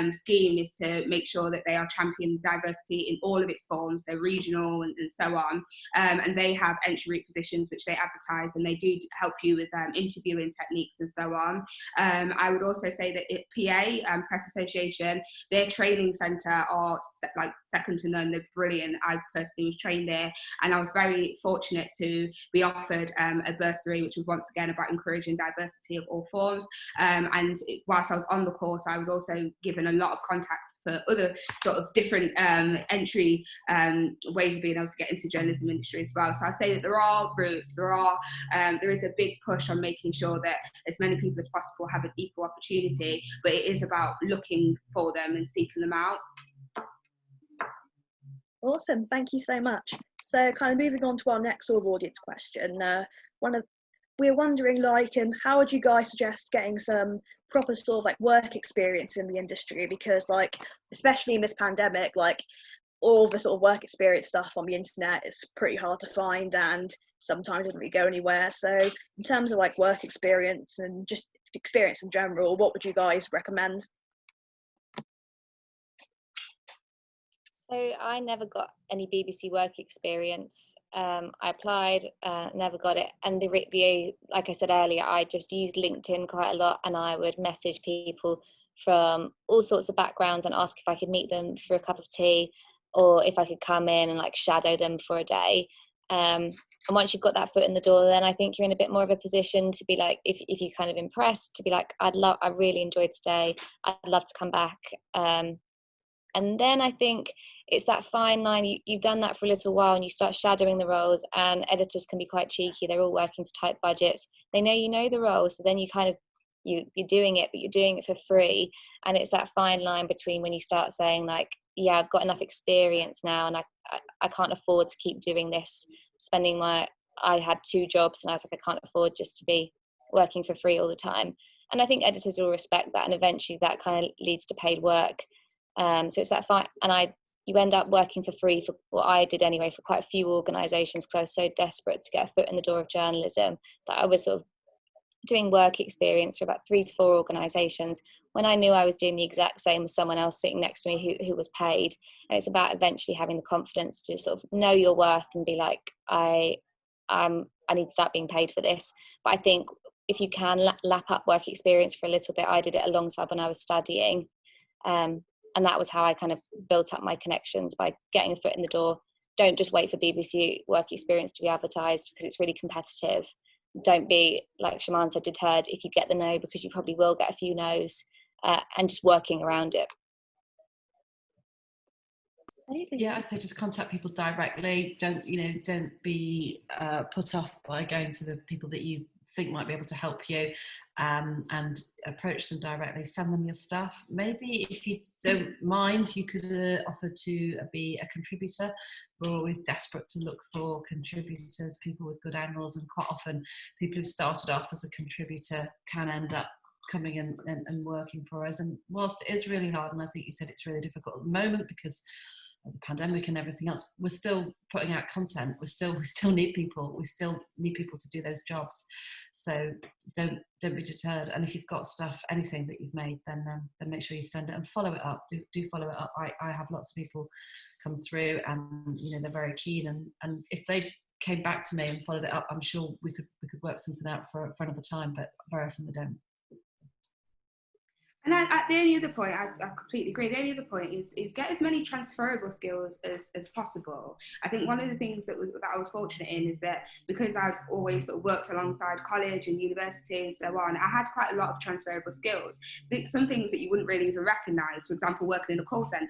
scheme is to make sure that they are championing diversity in all of its forms, so regional and so on, and they have entry route positions which they advertise, and they do help you with interviewing techniques and so on. I would also say that at PA, Press Association, their training centre are like second to none. They're brilliant. I personally was trained there, and I was very fortunate to be offered a bursary, which was once again about encouraging diversity of all forms. And whilst I was on the course, I was also given a lot of contacts for other sort of different entry ways of being able to get into journalism industry as well. So I say that there are routes, there is a big push on making sure that as many people as possible have an equal opportunity, but it is about looking for them and seeking them out. Awesome, thank you so much. So kind of moving on to our next sort of audience question, we're wondering, like, how would you guys suggest getting some proper sort of like work experience in the industry? Because like, especially in this pandemic, like all the sort of work experience stuff on the internet is pretty hard to find and sometimes doesn't really go anywhere. So in terms of like work experience and just experience in general, what would you guys recommend? So I never got any BBC work experience. I applied, never got it. And like I said earlier, I just used LinkedIn quite a lot, and I would message people from all sorts of backgrounds and ask if I could meet them for a cup of tea, or if I could come in and like shadow them for a day. And once you've got that foot in the door, then I think you're in a bit more of a position to be like, if you're kind of impressed, to be like, I really enjoyed today, I'd love to come back. And then I think it's that fine line. You've done that for a little while and you start shadowing the roles, and editors can be quite cheeky. They're all working to tight budgets. They know you know the role, so then you you're doing it, but you're doing it for free. And it's that fine line between when you start saying like, yeah, I've got enough experience now and I can't afford to keep doing this, I had 2 jobs and I was like, I can't afford just to be working for free all the time. And I think editors will respect that, and eventually that kind of leads to paid work. So it's that fine, and you end up working for free for what I did anyway, for quite a few organisations, because I was so desperate to get a foot in the door of journalism that I was sort of doing work experience for about 3 to 4 organisations when I knew I was doing the exact same as someone else sitting next to me who was paid. And it's about eventually having the confidence to sort of know your worth and be like, I need to start being paid for this. But I think if you can lap up work experience for a little bit, I did it alongside when I was studying. And that was how I kind of built up my connections, by getting a foot in the door. Don't just wait for BBC work experience to be advertised, because it's really competitive. Don't be, like Shamaan said, deterred if you get the no, because you probably will get a few no's, and just working around it. Yeah, I'd say just contact people directly. Don't be put off by going to the people that you think might be able to help you, and approach them directly. Send them your stuff. Maybe if you don't mind, you could offer to be a contributor. We're always desperate to look for contributors, people with good angles, and quite often people who started off as a contributor can end up coming and working for us. And whilst it is really hard, and I think you said it's really difficult at the moment because of the pandemic and everything else, we're still putting out content. We still need people. We still need people to do those jobs. So don't be deterred. And if you've got stuff, anything that you've made, then make sure you send it and follow it up. Do follow it up. I have lots of people come through, and they're very keen. And if they came back to me and followed it up, I'm sure we could work something out for another time. But very often they don't. And the only other point, I completely agree. The only other point is get as many transferable skills as possible. I think one of the things that I was fortunate in is that because I've always sort of worked alongside college and university and so on, I had quite a lot of transferable skills. Some things that you wouldn't really even recognise. For example, working in a call centre,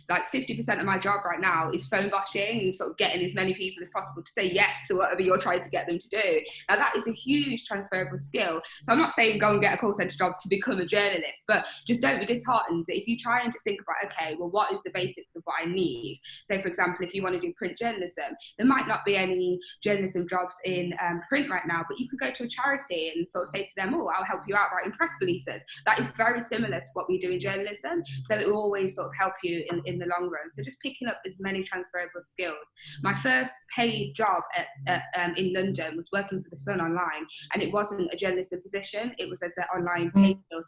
like 50% of my job right now is phone bashing and sort of getting as many people as possible to say yes to whatever you're trying to get them to do. Now that is a huge transferable skill. So I'm not saying go and get a call centre job to become a journalist, but just don't be disheartened if you try and just think about, okay, well, what is the basics of what I need? So, for example, if you want to do print journalism, there might not be any journalism jobs in print right now, but you could go to a charity and sort of say to them, oh, I'll help you out writing press releases. That is very similar to what we do in journalism. So it will always sort of help you in the long run. So just picking up as many transferable skills. My first paid job in London was working for The Sun online, and it wasn't a journalism position. It was as an online page builder.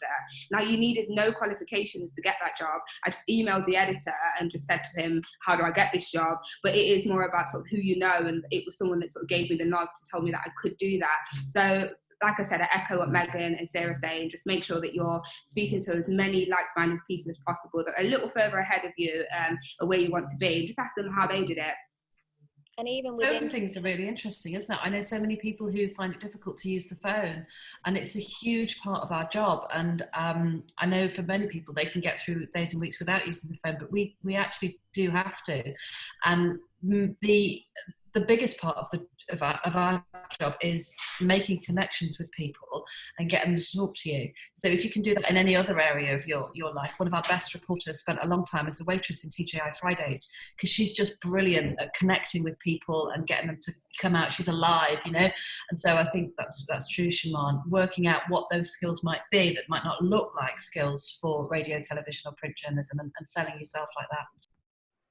Now, you needed no qualifications to get that job. I just emailed the editor and just said to him, how do I get this job? But it is more about sort of who you know, and it was someone that sort of gave me the nod to tell me that I could do that. So like I said, I echo what Megan and Sarah say, and just make sure that you're speaking to as many like-minded people as possible that are a little further ahead of you or where you want to be. Just ask them how they did it. And even phone things are really interesting, isn't it? I know so many people who find it difficult to use the phone, and it's a huge part of our job. And I know for many people they can get through days and weeks without using the phone, but we actually do have to. And the biggest part of our job is making connections with people and getting them to talk to you. So if you can do that in any other area of your life, one of our best reporters spent a long time as a waitress in TGI Fridays, because she's just brilliant at connecting with people and getting them to come out. She's alive, And so I think that's true, Shamaan. Working out what those skills might be that might not look like skills for radio, television or print journalism, and selling yourself like that.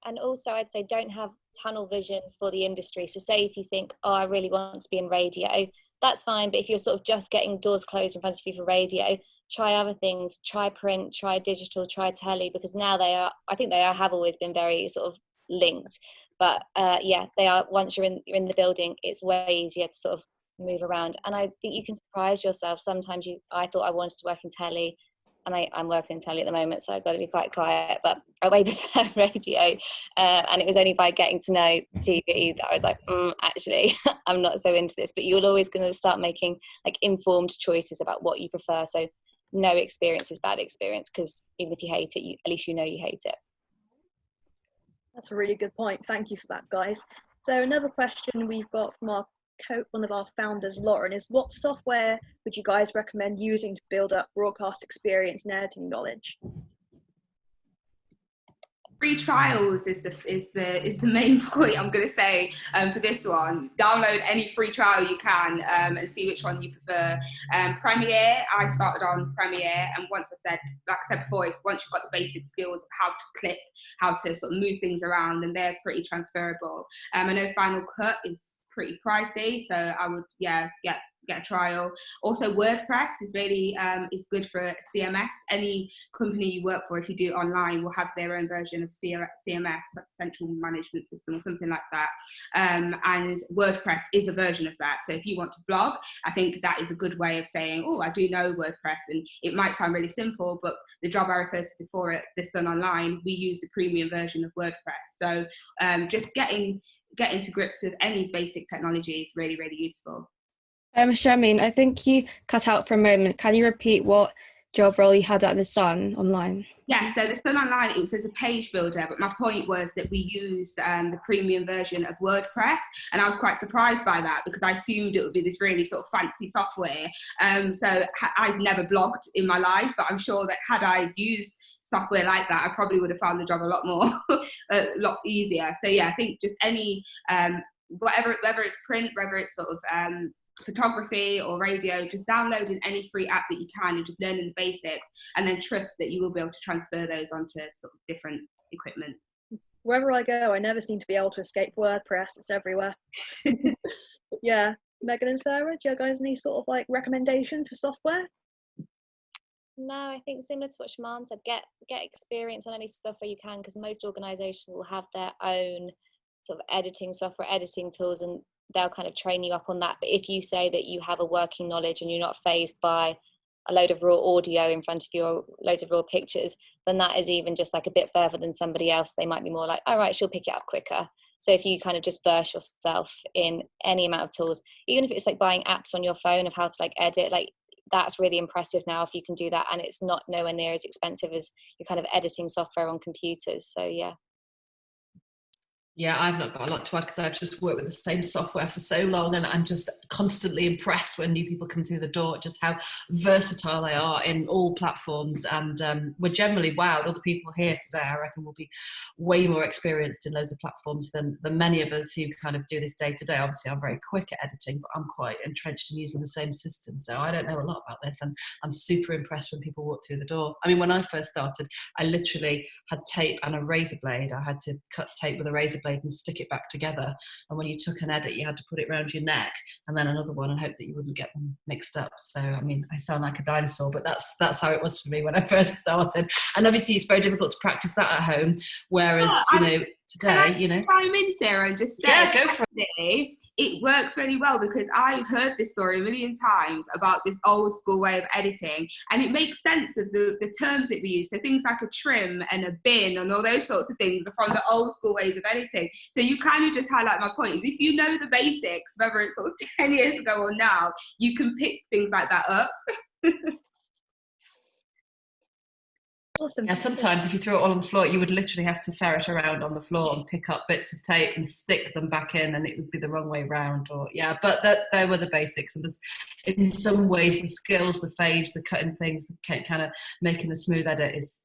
And also, I'd say don't have tunnel vision for the industry. So say if you think, oh, I really want to be in radio, that's fine. But if you're sort of just getting doors closed in front of you for radio, try other things, try print, try digital, try telly, because now have always been very sort of linked. But they are, once you're in the building, it's way easier to sort of move around. And I think you can surprise yourself. Sometimes I thought I wanted to work in telly, and I'm working in telly at the moment, so I've got to be quite quiet, but I way prefer radio. And it was only by getting to know TV that I was like, actually, I'm not so into this. But you're always going to start making like informed choices about what you prefer. So no experience is bad experience, because even if you hate it, at least you know you hate it. That's a really good point. Thank you for that, guys. So another question we've got from our one of our founders, Lawton, is what software would you guys recommend using to build up broadcast experience and editing knowledge? Free trials is the main point I'm going to say for this one. Download any free trial you can and see which one you prefer. Premiere, I started on Premiere, and like I said before, once you've got the basic skills of how to clip, how to sort of move things around, and they're pretty transferable. I know Final Cut is pretty pricey, so I would get a trial. Also, WordPress is really is good for CMS. Any company you work for, if you do it online, will have their own version of CMS, Central Management System, or something like that. And WordPress is a version of that. So if you want to blog, I think that is a good way of saying, oh, I do know WordPress. And it might sound really simple, but the job I referred to before at The Sun Online, we use the premium version of WordPress. So just getting to grips with any basic technology is really, really useful. Shamaan, I think you cut out for a moment. Can you repeat what job role you had at The Sun Online? Yeah, so The Sun Online, it was as a page builder, but my point was that we used the premium version of WordPress, and I was quite surprised by that because I assumed it would be this really sort of fancy software. So I've never blogged in my life, but I'm sure that had I used software like that, I probably would have found the job a lot more, a lot easier. So yeah, I think just any, whether it's print, whether it's sort of photography or radio, just downloading any free app that you can and just learning the basics, and then trust that you will be able to transfer those onto sort of different equipment. Wherever I go, I never seem to be able to escape WordPress. It's everywhere. Yeah, Megan and Sarah, do you guys any sort of like recommendations for software? No, I think similar to what Shamaan said, get experience on any software you can, because most organisations will have their own sort of editing software, editing tools, and they'll kind of train you up on that. But if you say that you have a working knowledge and you're not fazed by a load of raw audio in front of you or loads of raw pictures, then that is even just like a bit further than somebody else. They might be more like, all right, she'll pick it up quicker. So if you kind of just verse yourself in any amount of tools, even if it's like buying apps on your phone of how to like edit, like that's really impressive now if you can do that, and it's not nowhere near as expensive as your kind of editing software on computers. So yeah. Yeah, I've not got a lot to add because I've just worked with the same software for so long, and I'm just constantly impressed when new people come through the door, just how versatile they are in all platforms. And we're generally wowed. All the people here today, I reckon, will be way more experienced in loads of platforms than many of us who kind of do this day to day. Obviously, I'm very quick at editing, but I'm quite entrenched in using the same system. So I don't know a lot about this, and I'm super impressed when people walk through the door. I mean, when I first started, I literally had tape and a razor blade. I had to cut tape with a razor blade and stick it back together, and when you took an edit you had to put it around your neck and then another one and hope that you wouldn't get them mixed up. So I mean, I sound like a dinosaur, but that's how it was for me when I first started. And obviously it's very difficult to practice that at home, whereas today, chime in, Sarah, and just say, yeah, go for it. It works really well because I've heard this story a million times about this old school way of editing, and it makes sense of the terms that we use. So things like a trim and a bin and all those sorts of things are from the old school ways of editing. So you kind of just highlight my point, is if you know the basics, whether it's sort of 10 years ago or now, you can pick things like that up. Awesome. Yeah, sometimes if you throw it all on the floor, you would literally have to ferret around on the floor and pick up bits of tape and stick them back in, and it would be the wrong way round. Or yeah, but they were the basics. And in some ways, the skills, the fades, the cutting things, the kind of making the smooth edit is.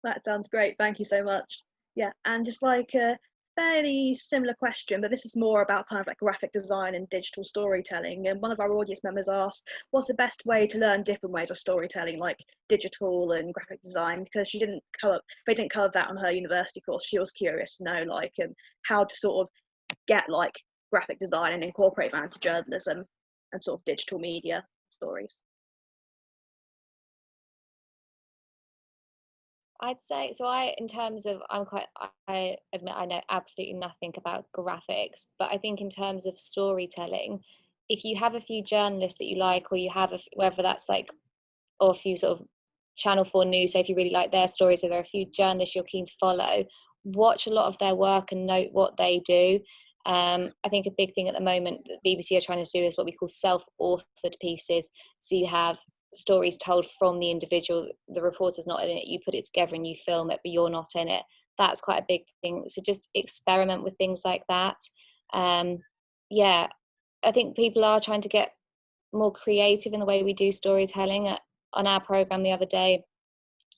That sounds great. Thank you so much. Yeah, and just like a fairly similar question, but this is more about kind of like graphic design and digital storytelling. And one of our audience members asked, what's the best way to learn different ways of storytelling, like digital and graphic design? Because they didn't cover that on her university course. She was curious to know like how to sort of get like graphic design and incorporate that into journalism and sort of digital media stories. I'd say so. In terms of, I admit I know absolutely nothing about graphics, but I think in terms of storytelling, if you have a few journalists that you like, or you have whether that's like, or a few sort of Channel 4 news, so if you really like their stories, or there are a few journalists you're keen to follow, watch a lot of their work and note what they do. I think a big thing at the moment that BBC are trying to do is what we call self-authored pieces. So you have stories told from the individual, the reporter's not in it, you put it together and you film it, but you're not in it. that's quite a big thing. So just experiment with things like that. Yeah, I think people are trying to get more creative in the way we do storytelling. On our program the other day,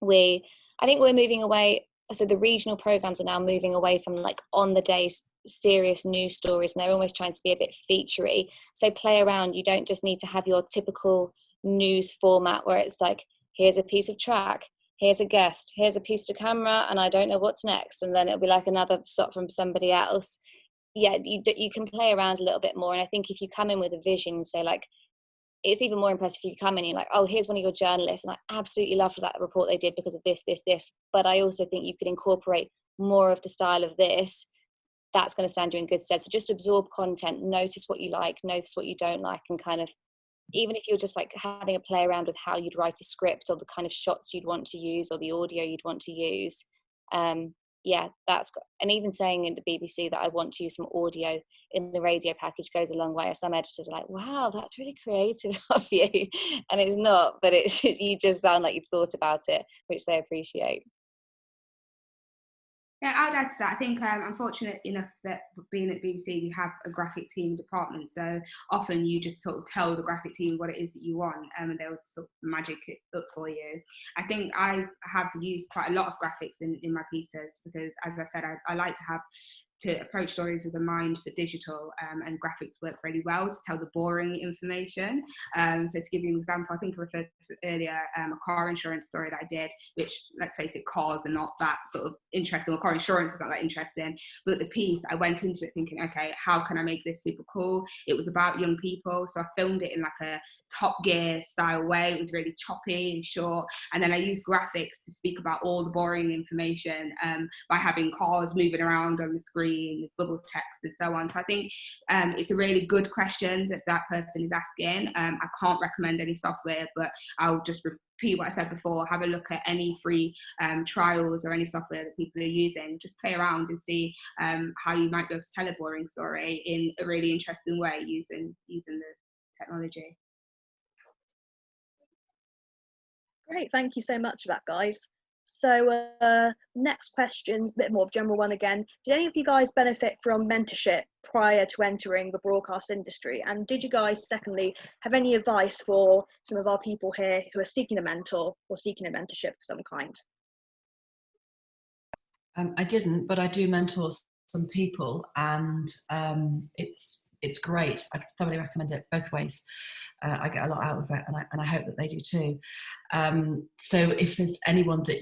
I think we're moving away. So the regional programs are now moving away from like on the day serious news stories, and they're almost trying to be a bit featurey. So play around. You don't just need to have your typical news format where it's like, here's a piece of track, here's a guest, here's a piece to camera, and I don't know what's next, and then it'll be like another shot from somebody else. Yeah, you can play around a little bit more. And I think if you come in with a vision and say like, it's even more impressive if you come in and you're like, oh, here's one of your journalists, and I absolutely loved that report they did because of this, but I also think you could incorporate more of the style of this. That's going to stand you in good stead. So just absorb content, notice what you like, notice what you don't like, and kind of, even if you're just like having a play around with how you'd write a script or the kind of shots you'd want to use or the audio you'd want to use. Yeah, and even saying in the BBC that I want to use some audio in the radio package goes a long way. Some editors are like, wow, that's really creative of you. And it's not, but it's just, you just sound like you've thought about it, which they appreciate. Yeah, I'd add to that. I think I'm fortunate enough that being at BBC, we have a graphic team department. So often you just sort of tell the graphic team what it is that you want, and they'll sort of magic it up for you. I think I have used quite a lot of graphics in my pieces because, as I said, I like to approach stories with a mind for digital, and graphics work really well to tell the boring information. So to give you an example, I think I referred to it earlier, a car insurance story that I did, which, let's face it, cars are not that sort of interesting, or car insurance is not that interesting. But the piece, I went into it thinking, okay, how can I make this super cool? It was about young people, so I filmed it in like a Top Gear style way. It was really choppy and short, and then I used graphics to speak about all the boring information by having cars moving around on the screen, bubble text and so on. So I think it's a really good question that person is asking. I can't recommend any software, but I'll just repeat what I said before. Have a look at any free trials or any software that people are using. Just play around and see how you might be able to tell a boring story in a really interesting way using the technology. Great, thank you so much for that, guys. So next question, a bit more of a general one again. Did any of you guys benefit from mentorship prior to entering the broadcast industry? And did you guys, secondly, have any advice for some of our people here who are seeking a mentor or seeking a mentorship of some kind? I didn't, but I do mentor some people, and it's great. I thoroughly recommend it both ways. I get a lot out of it, and I hope that they do too. So if there's anyone that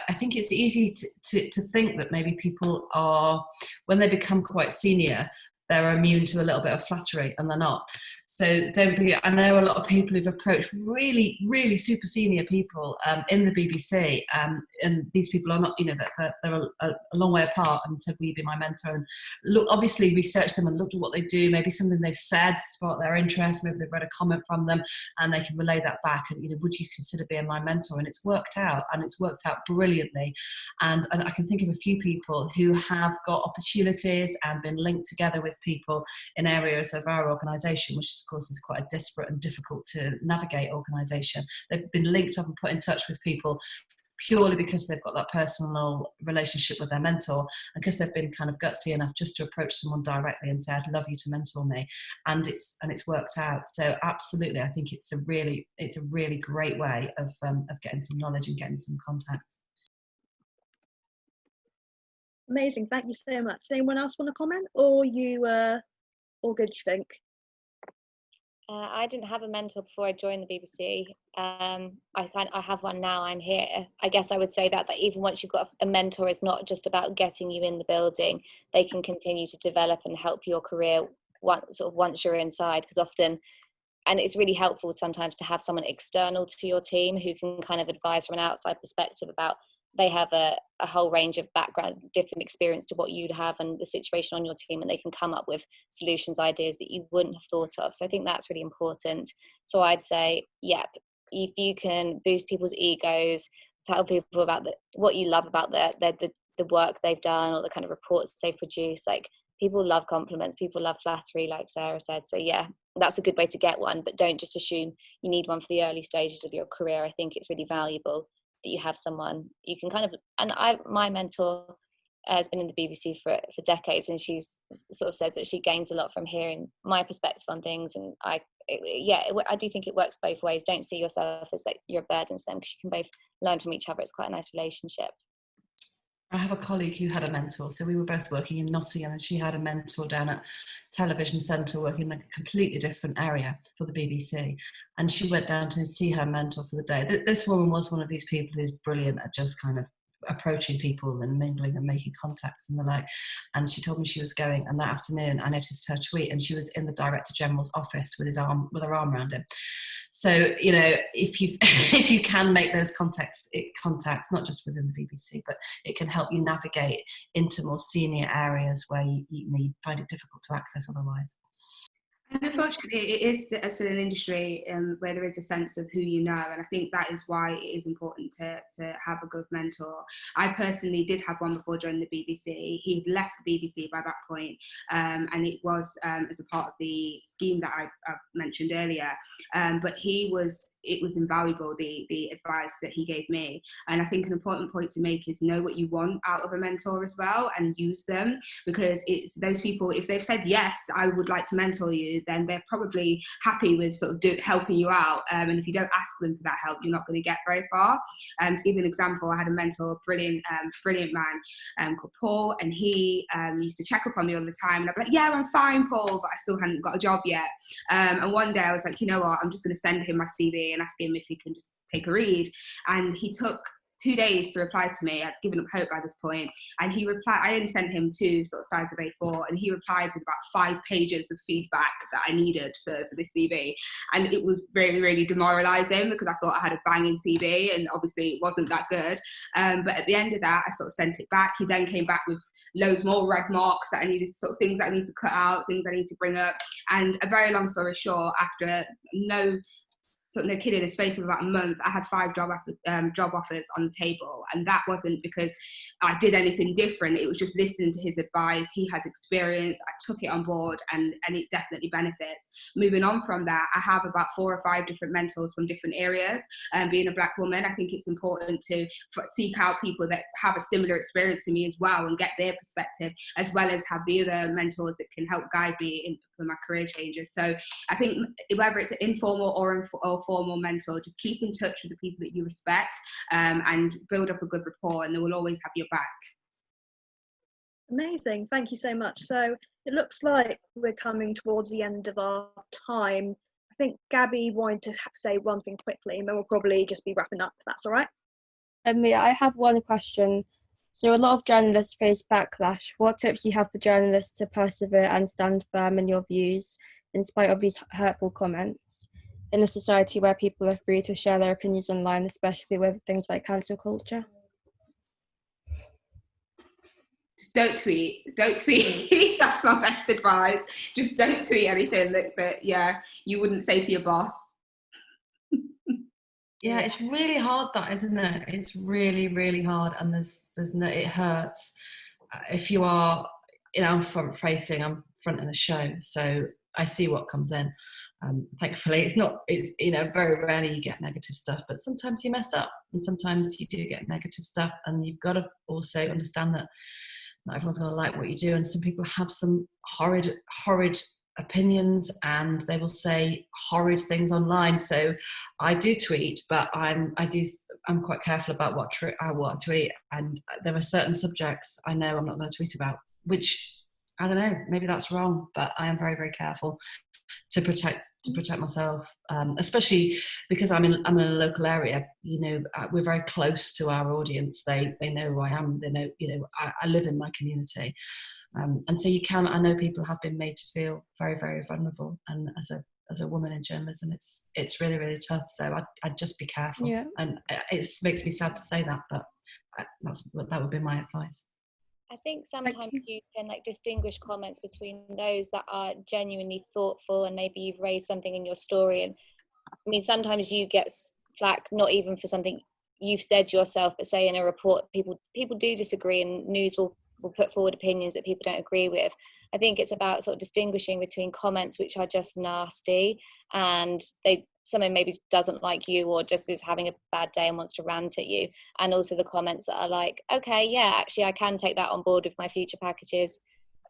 I think it's easy to think that maybe people are, when they become quite senior, they're immune to a little bit of flattery, and they're not. So don't be, I know a lot of people who've approached really, really super senior people in the BBC, and these people are not, they're a long way apart, and said, will you be my mentor? And look, obviously research them and looked at what they do, maybe something they've said sparked their interest, maybe they've read a comment from them, and they can relay that back, and, would you consider being my mentor? And it's worked out, and it's worked out brilliantly. And I can think of a few people who have got opportunities and been linked together with people in areas of our organisation, which of course is quite a disparate and difficult to navigate organisation. They've been linked up and put in touch with people purely because they've got that personal relationship with their mentor, and because they've been kind of gutsy enough just to approach someone directly and say, I'd love you to mentor me, and it's worked out. So absolutely, I think it's a really great way of getting some knowledge and getting some contacts. Amazing, thank you so much. Does anyone else want to comment, or you all good, you think? I didn't have a mentor before I joined the BBC. I have one now. I'm here. I guess I would say that even once you've got a mentor, it's not just about getting you in the building. They can continue to develop and help your career once you're inside, because often, and it's really helpful sometimes to have someone external to your team who can kind of advise from an outside perspective about, they have a whole range of background, different experience to what you'd have and the situation on your team, and they can come up with solutions, ideas that you wouldn't have thought of. So I think that's really important. So I'd say, if you can boost people's egos, tell people about what you love about the work they've done or the kind of reports they've produced. Like, people love compliments, people love flattery, like Sarah said. So yeah, that's a good way to get one, but don't just assume you need one for the early stages of your career. I think it's really valuable that you have someone you can kind of, and my mentor, has been in the BBC for decades, and she's sort of says that she gains a lot from hearing my perspective on things. And I do think it works both ways. Don't see yourself as like you're a burden to them, because you can both learn from each other. It's quite a nice relationship. I have a colleague who had a mentor. So we were both working in Nottingham, and she had a mentor down at Television Centre working in a completely different area for the BBC. And she went down to see her mentor for the day. This woman was one of these people who's brilliant at just kind of approaching people and mingling and making contacts and the like. And she told me she was going, and that afternoon I noticed her tweet, and she was in the Director General's office with her arm around him. So, you know, if you can make those contacts, not just within the BBC, but it can help you navigate into more senior areas where you find it difficult to access otherwise. And unfortunately, it is an industry where there is a sense of who you know, and I think that is why it is important to have a good mentor. I personally did have one before joining the BBC. He had left the BBC by that point, and it was as a part of the scheme that I mentioned earlier. But it was invaluable, the advice that he gave me. And I think an important point to make is know what you want out of a mentor as well, and use them, because it's those people, if they've said, yes, I would like to mentor you, then they're probably happy with sort of helping you out. And if you don't ask them for that help, you're not going to get very far. To give you an example, I had a mentor, brilliant man called Paul, and he used to check up on me all the time. And I'd be like, yeah, I'm fine, Paul, but I still hadn't got a job yet. And one day I was like, you know what, I'm just going to send him my CV and ask him if he can just take a read. And he took 2 days to reply to me. I'd given up hope by this point, and he replied. I only sent him 2 sort of sides of A4, and he replied with about 5 pages of feedback that I needed for this CV. And it was really, really demoralising, because I thought I had a banging CV, and obviously it wasn't that good. But at the end of that, I sort of sent it back. He then came back with loads more red marks that I needed, sort of things that I need to cut out, things I need to bring up. And a very long story short, after no kidding, in the space of about a month, I had 5 job offers on the table. And that wasn't because I did anything different. It was just listening to his advice. He has experience. I took it on board, and it definitely benefits. Moving on from that, I have about 4 or 5 different mentors from different areas. Being a Black woman, I think it's important to seek out people that have a similar experience to me as well, and get their perspective, as well as have the other mentors that can help guide me for my career changes. So I think whether it's an informal or formal mentor, just keep in touch with the people that you respect, and build up a good rapport, and they will always have your back. Amazing, thank you so much. So it looks like we're coming towards the end of our time. I think Gabby wanted to say one thing quickly, and then we'll probably just be wrapping up, if that's all right. Yeah, I have one question. So a lot of journalists face backlash. What tips do you have for journalists to persevere and stand firm in your views in spite of these hurtful comments in a society where people are free to share their opinions online, especially with things like cancel culture? Just don't tweet. That's my best advice. Just don't tweet anything that you wouldn't say to your boss. Yeah, it's really hard, that, isn't it? It's really, really hard, and it hurts. If you are, I'm front facing, I'm fronting the show, so I see what comes in. Thankfully, it's very rarely you get negative stuff, but sometimes you mess up, and sometimes you do get negative stuff, and you've got to also understand that not everyone's going to like what you do, and some people have some horrid opinions, and they will say horrid things online. So I do tweet, but I'm quite careful about what I tweet, and there are certain subjects I know I'm not going to tweet about, which I don't know, maybe that's wrong, but I am very, very careful to protect myself, especially because I'm in a local area. We're very close to our audience. They know who I am. They know, I live in my community. And so I know people have been made to feel very, very vulnerable. And as a woman in journalism, it's really, really tough. So I'd just be careful. Yeah. And it makes me sad to say that, but that would be my advice. I think sometimes you can distinguish comments between those that are genuinely thoughtful, and maybe you've raised something in your story. And I mean, sometimes you get flack, not even for something you've said yourself, but say in a report, people do disagree, and news will put forward opinions that people don't agree with. I think it's about sort of distinguishing between comments which are just nasty and they someone maybe doesn't like you or just is having a bad day and wants to rant at you. And also the comments that are like, okay, yeah, actually I can take that on board with my future packages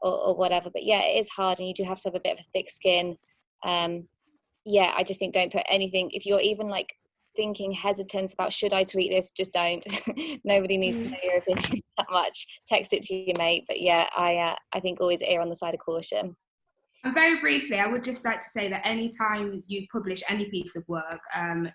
or whatever. But yeah, it is hard, and you do have to have a bit of a thick skin. Yeah, I just think don't put anything, if you're even like thinking hesitant about should I tweet this, just don't. Nobody needs to know your opinion that much. Text it to your mate. But yeah, I think always err on the side of caution. And very briefly, I would just like to say that anytime you publish any piece of work,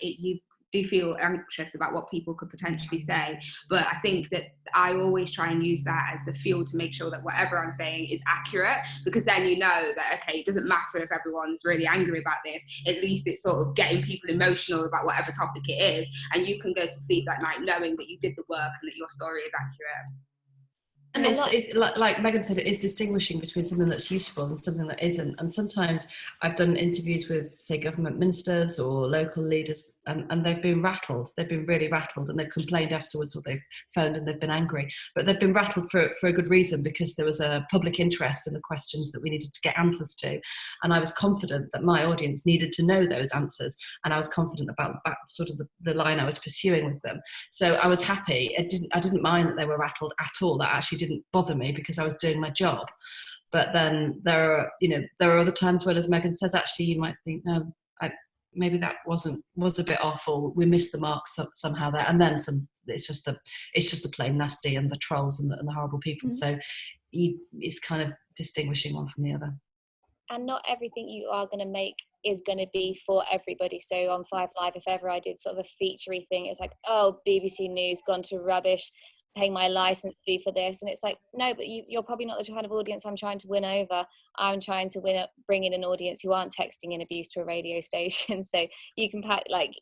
you do feel anxious about what people could potentially say. But I think that I always try and use that as the fuel to make sure that whatever I'm saying is accurate, because then you know that, okay, it doesn't matter if everyone's really angry about this, at least it's sort of getting people emotional about whatever topic it is, and you can go to sleep that night knowing that you did the work and that your story is accurate. And it's like Megan said, it is distinguishing between something that's useful and something that isn't. And sometimes I've done interviews with, say, government ministers or local leaders, and they've been rattled. They've been really rattled, and they've complained afterwards, or they've phoned and they've been angry. But they've been rattled for a good reason, because there was a public interest in the questions that we needed to get answers to. And I was confident that my audience needed to know those answers. And I was confident about sort of the line I was pursuing with them. So I was happy. I didn't mind that they were rattled at all. That actually didn't bother me, because I was doing my job. But then there are other times when, as Megan says, actually you might think, no, maybe that was a bit awful. We missed the mark somehow there. And then it's just the plain nasty and the trolls and the horrible people. So it's kind of distinguishing one from the other. And not everything you are going to make is going to be for everybody. So on 5 Live, if ever I did sort of a featurey thing, it's like, oh, BBC News gone to rubbish, paying my license fee for this. And it's like, no, but you're probably not the kind of audience I'm trying to win over. I'm trying to bring in an audience who aren't texting in abuse to a radio station. So you can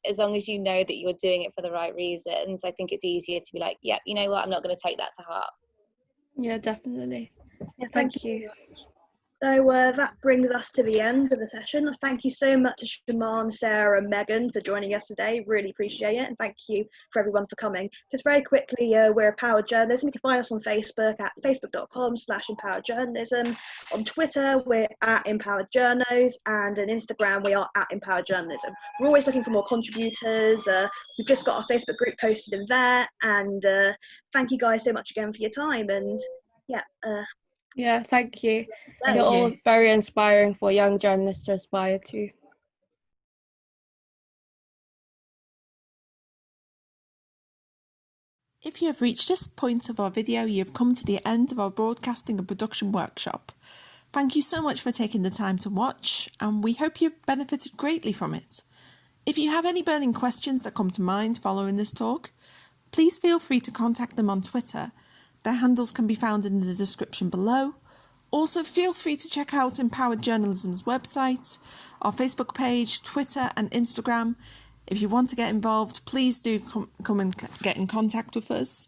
as long as you know that you're doing it for the right reasons, I think it's easier to be like, yeah, you know what, I'm not going to take that to heart. Yeah, definitely. Yeah, Thank you. So that brings us to the end of the session. Thank you so much to Shamaan, Sarah and Megan for joining us today. Really appreciate it. And thank you for everyone for coming. Just very quickly, we're Empoword Journalism. You can find us on Facebook at facebook.com/Empoword Journalism. On Twitter, we're at Empoword Journos. And on Instagram, we are at Empoword Journalism. We're always looking for more contributors. We've just got our Facebook group posted in there. And thank you guys so much again for your time. And Yeah, thank you. Thank You're you. all very inspiring for young journalists to aspire to. If you have reached this point of our video, you have come to the end of our broadcasting and production workshop. Thank you so much for taking the time to watch, and we hope you've benefited greatly from it. If you have any burning questions that come to mind following this talk, please feel free to contact them on Twitter. Their handles can be found in the description below. Also, feel free to check out Empoword Journalism's website, our Facebook page, Twitter and Instagram. If you want to get involved, please do come and get in contact with us.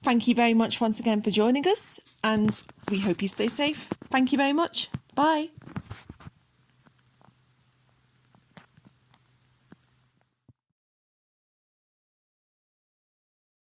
Thank you very much once again for joining us, and we hope you stay safe. Thank you very much. Bye.